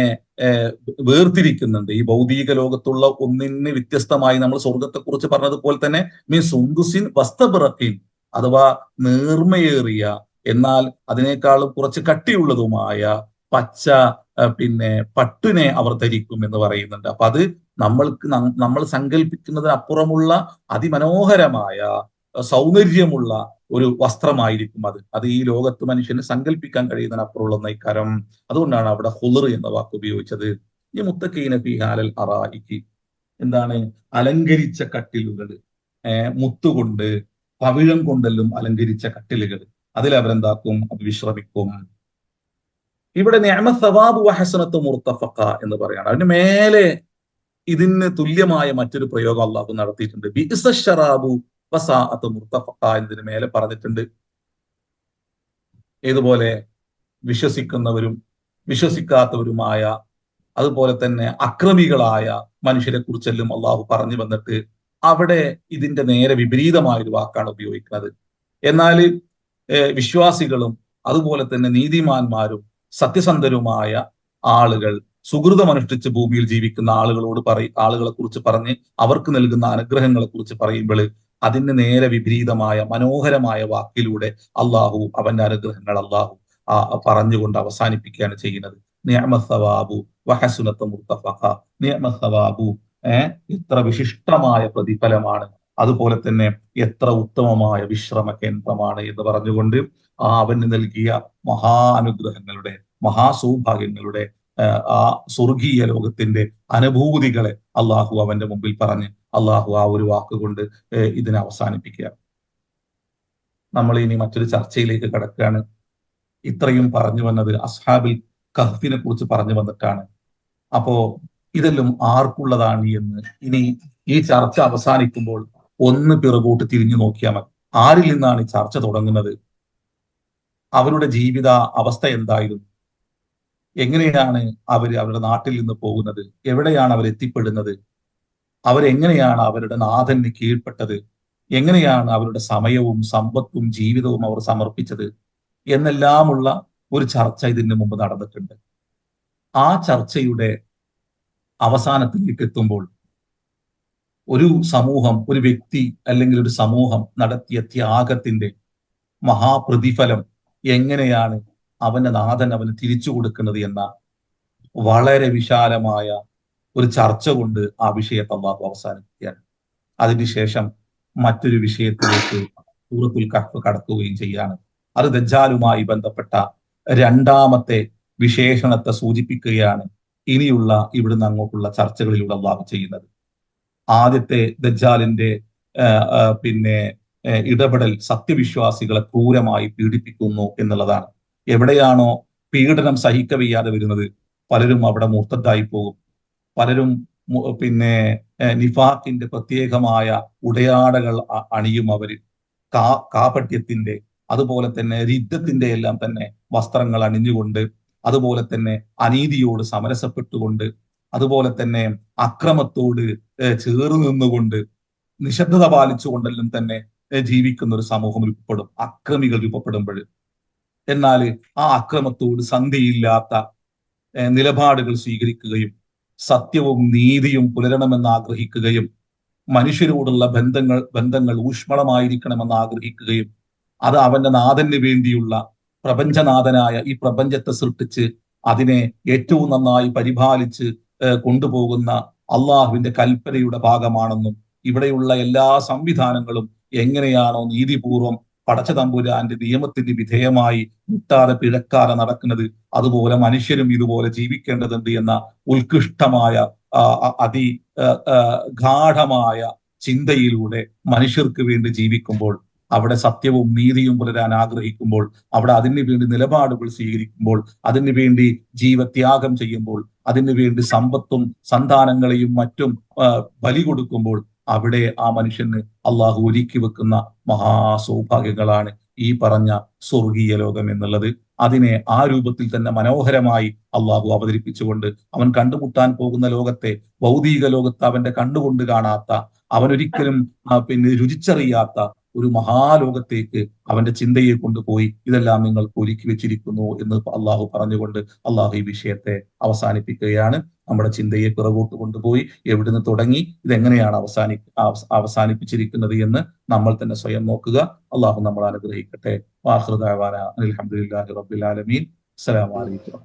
വേർതിരിക്കുന്നുണ്ട്. ഈ ഭൗതിക ലോകത്തുള്ള ഒന്നിന് വ്യത്യസ്തമായി നമ്മൾ സ്വർഗത്തെ കുറിച്ച് പറഞ്ഞതുപോലെ തന്നെ മീൻ സുന്ദുസിൻ വസ്തബ്രഖിൻ, അഥവാ നേർമയേറിയ എന്നാൽ അതിനേക്കാളും കുറച്ച് കട്ടിയുള്ളതുമായ പച്ച പട്ടിനെ അവർ ധരിക്കും എന്ന് പറയുന്നുണ്ട്. അപ്പൊ അത് നമ്മൾ സങ്കല്പിക്കുന്നതിന് അപ്പുറമുള്ള അതിമനോഹരമായ സൗന്ദര്യമുള്ള ഒരു വസ്ത്രമായിരിക്കും അത് ഈ ലോകത്ത് മനുഷ്യന് സങ്കല്പിക്കാൻ കഴിയുന്നതിന് അപ്പുറമുള്ള ഇക്കാരം. അതുകൊണ്ടാണ് അവിടെ ഹുളുർ എന്ന വാക്ക് ഉപയോഗിച്ചത്. ഈ മുത്തഖീന ഫീ അലൽ അറായികി, എന്താണ് അലങ്കരിച്ച കട്ടിലുകൾ, മുത്തുകൊണ്ട് പവിഴം കൊണ്ടെല്ലാം അലങ്കരിച്ച കട്ടിലുകൾ, അതിൽ അവരെന്താക്കും, അത് വിശ്രമിക്കും. ഇവിടെ നിഅമ സവാബു വഹസനത്തു മുർത്തഫഖ എന്ന് പറയാണ്. അതിന് മേലെ ഇതിന് തുല്യമായ മറ്റൊരു പ്രയോഗം അള്ളാഹു നടത്തിയിട്ടുണ്ട്. ബിഇസ ശറാബു വസാഅത്തു മുർത്തഫഖ എന്നതിന് മേലെ പറഞ്ഞിട്ടുണ്ട്. ഏതുപോലെ വിശ്വസിക്കുന്നവരും വിശ്വസിക്കാത്തവരുമായ അതുപോലെ തന്നെ അക്രമികളായ മനുഷ്യരെ കുറിച്ചെല്ലാം അള്ളാഹു പറഞ്ഞു വന്നിട്ട് അവിടെ ഇതിന്റെ നേരെ വിപരീതമായ ഒരു വാക്കാണ് ഉപയോഗിക്കുന്നത്. എന്നാൽ വിശ്വാസികളും അതുപോലെ തന്നെ നീതിമാന്മാരും സത്യസന്ധരുമായ ആളുകൾ, സുഹൃതമനുഷ്ഠിച്ച് ഭൂമിയിൽ ജീവിക്കുന്ന ആളുകളെ കുറിച്ച് പറഞ്ഞ് അവർക്ക് നൽകുന്ന അനുഗ്രഹങ്ങളെ കുറിച്ച് പറയുമ്പോൾ അതിന് നേരെ വിപരീതമായ മനോഹരമായ വാക്കിലൂടെ അള്ളാഹു അവന്റെ അനുഗ്രഹങ്ങൾ അള്ളാഹു പറഞ്ഞുകൊണ്ട് അവസാനിപ്പിക്കുകയാണ് ചെയ്യുന്നത്. നിഅമ സവാബു വഹസുനത മുർത്തഫഖ, നിഅമ സവാബു, എത്ര വിശിഷ്ടമായ പ്രതിഫലമാണ്, അതുപോലെ തന്നെ എത്ര ഉത്തമമായ വിശ്രമ കേന്ദ്രമാണ് എന്ന് പറഞ്ഞുകൊണ്ട് അവന് നൽകിയ മഹാനുഗ്രഹങ്ങളുടെ മഹാസൗഭാഗ്യങ്ങളുടെ ആ സ്വർഗീയ ലോകത്തിന്റെ അനുഭൂതികളെ അള്ളാഹു അവന്റെ മുമ്പിൽ പറഞ്ഞ് അള്ളാഹു ആ ഒരു വാക്കുകൊണ്ട് ഇതിനെ അവസാനിപ്പിക്കുക. നമ്മൾ ഇനി മറ്റൊരു ചർച്ചയിലേക്ക് കടക്കുകയാണ്. ഇത്രയും പറഞ്ഞു വന്നത് അസ്ഹാബിൽ കഹ്ഫിനെ കുറിച്ച് പറഞ്ഞു വന്നിട്ടാണ്. അപ്പോ ഇതെല്ലാം ആർക്കുള്ളതാണ് എന്ന് ഇനി ഈ ചർച്ച അവസാനിക്കുമ്പോൾ ഒന്ന് പിറകോട്ട് തിരിഞ്ഞു നോക്കിയാൽ മതി. ആരിൽ നിന്നാണ് ഈ ചർച്ച തുടങ്ങുന്നത്? അവരുടെ ജീവിത അവസ്ഥ എന്തായിരുന്നു? എങ്ങനെയാണ് അവരുടെ നാട്ടിൽ നിന്ന് പോകുന്നത്? എവിടെയാണ് അവർ എത്തിപ്പെടുന്നത്? അവരെങ്ങനെയാണ് അവരുടെ നാഥന് കീഴ്പ്പെട്ടത്? എങ്ങനെയാണ് അവരുടെ സമയവും സമ്പത്തും ജീവിതവും അവർ സമർപ്പിച്ചത് എന്നെല്ലാമുള്ള ഒരു ചർച്ച ഇതിന് മുമ്പ് നടന്നിട്ടുണ്ട്. ആ ചർച്ചയുടെ അവസാനത്തിലേക്ക് എത്തുമ്പോൾ ഒരു സമൂഹം, ഒരു വ്യക്തി അല്ലെങ്കിൽ ഒരു സമൂഹം നടത്തിയ ത്യാഗത്തിന്റെ മഹാപ്രതിഫലം എങ്ങനെയാണ് അവന്റെ നാഥൻ അവന് തിരിച്ചു കൊടുക്കുന്നത് എന്ന വളരെ വിശാലമായ ഒരു ചർച്ച കൊണ്ട് ആ വിഷയത്തെ അള്ളാഹു അവസാനിപ്പിക്കുകയാണ്. അതിനുശേഷം മറ്റൊരു വിഷയത്തിലേക്ക് സൂറത്തുൽ കഹ്ഫ് കടക്കുകയും ചെയ്യാണ്. അത് ദജ്ജാലുമായി ബന്ധപ്പെട്ട രണ്ടാമത്തെ വിശേഷണത്തെ സൂചിപ്പിക്കുകയാണ് ഇനിയുള്ള ഇവിടുന്ന് അങ്ങോട്ടുള്ള ചർച്ചകളിലൂടെ അള്ളാഹു ചെയ്യുന്നത്. ആദ്യത്തെ ദജ്ജാലിന്റെ പിന്നെ ഇടപെടൽ സത്യവിശ്വാസികളെ ക്രൂരമായി പീഡിപ്പിക്കുന്നു എന്നുള്ളതാണ്. എവിടെയാണോ പീഡനം സഹിക്കവയ്യാതെ വരുന്നത്, പലരും അവിടെ മുർത്തദ്ദായി പോകും. പലരും പിന്നെ നിഫാഖിന്റെ പ്രത്യേകമായ ഉടയാടകൾ അണിയും. അവര് കാപട്യത്തിന്റെ, അതുപോലെ തന്നെ രിദ്ധത്തിന്റെ എല്ലാം തന്നെ വസ്ത്രങ്ങൾ അണിഞ്ഞുകൊണ്ട്, അതുപോലെ തന്നെ അനീതിയോട് സമരസപ്പെട്ടുകൊണ്ട്, അതുപോലെ തന്നെ അക്രമത്തോട് ചേർന്ന് നിന്നുകൊണ്ട്, നിശബ്ദത പാലിച്ചുകൊണ്ടെല്ലാം തന്നെ ജീവിക്കുന്ന ഒരു സമൂഹം രൂപപ്പെടും അക്രമികൾ രൂപപ്പെടുമ്പോൾ. എന്നാൽ ആ അക്രമത്തോട് സന്ധിയില്ലാത്ത നിലപാടുകൾ സ്വീകരിക്കുകയും സത്യവും നീതിയും പുലരണമെന്ന് ആഗ്രഹിക്കുകയും മനുഷ്യരോടുള്ള ബന്ധങ്ങൾ ഊഷ്മളമായിരിക്കണമെന്ന് ആഗ്രഹിക്കുകയും അത് അവന്റെ നാഥന് വേണ്ടിയുള്ള പ്രപഞ്ചനാഥനായ ഈ പ്രപഞ്ചത്തെ സൃഷ്ടിച്ച് അതിനെ ഏറ്റവും നന്നായി പരിപാലിച്ച് കൊണ്ടുപോകുന്ന അള്ളാഹുവിന്റെ കൽപ്പനയുടെ ഭാഗമാണെന്നും ഇവിടെയുള്ള എല്ലാ സംവിധാനങ്ങളും എങ്ങനെയാണോ നീതിപൂർവം പടച്ച തമ്പുരാന്റെ നിയമത്തിന് വിധേയമായി മുട്ടാതെ പിഴക്കാതെ നടക്കുന്നത്, അതുപോലെ മനുഷ്യരും ഇതുപോലെ ജീവിക്കേണ്ടതുണ്ട് എന്ന ഉത്കൃഷ്ടമായ ഗാഠമായ ചിന്തയിലൂടെ മനുഷ്യർക്ക് വേണ്ടി ജീവിക്കുമ്പോൾ, അവിടെ സത്യവും നീതിയും പുലരാൻ ആഗ്രഹിക്കുമ്പോൾ, അവിടെ അതിനു വേണ്ടി നിലപാടുകൾ സ്വീകരിക്കുമ്പോൾ, അതിനു വേണ്ടി ജീവത്യാഗം ചെയ്യുമ്പോൾ, അതിനു വേണ്ടി സമ്പത്തും സന്താനങ്ങളെയും മറ്റും ബലി കൊടുക്കുമ്പോൾ, അവിടെ ആ മനുഷ്യന് അള്ളാഹു ഒരുക്കി വെക്കുന്ന മഹാസൗഭാഗ്യങ്ങളാണ് ഈ പറഞ്ഞ സ്വർഗീയ ലോകം എന്നുള്ളത്. അതിനെ ആ രൂപത്തിൽ തന്നെ മനോഹരമായി അള്ളാഹു അവതരിപ്പിച്ചുകൊണ്ട് അവൻ കണ്ടുമുട്ടാൻ പോകുന്ന ലോകത്തെ, ഭൗതിക ലോകത്ത് അവന്റെ കണ്ടുകൊണ്ട് കാണാത്ത, അവനൊരിക്കലും പിന്നെ രുചിച്ചറിയാത്ത ഒരു മഹാലോകത്തേക്ക് അവന്റെ ചിന്തയെ കൊണ്ടുപോയി ഇതെല്ലാം നിങ്ങൾക്ക് ഒരുക്കി വെച്ചിരിക്കുന്നു എന്ന് അള്ളാഹു പറഞ്ഞുകൊണ്ട് അള്ളാഹു ഈ വിഷയത്തെ അവസാനിപ്പിക്കുകയാണ്. നമ്മുടെ ചിന്തയെ പിറകോട്ട് കൊണ്ടുപോയി എവിടുന്ന് തുടങ്ങി ഇതെങ്ങനെയാണ് അവസാനിപ്പിച്ചിരിക്കുന്നത് എന്ന് നമ്മൾ തന്നെ സ്വയം നോക്കുക. അള്ളാഹു നമ്മൾ അനുഗ്രഹിക്കട്ടെ. വാഖിറു ദഅവാന അൽഹംദുലില്ലാഹി റബ്ബിൽ ആലമീൻ. അസ്സലാമു അലൈക്കും.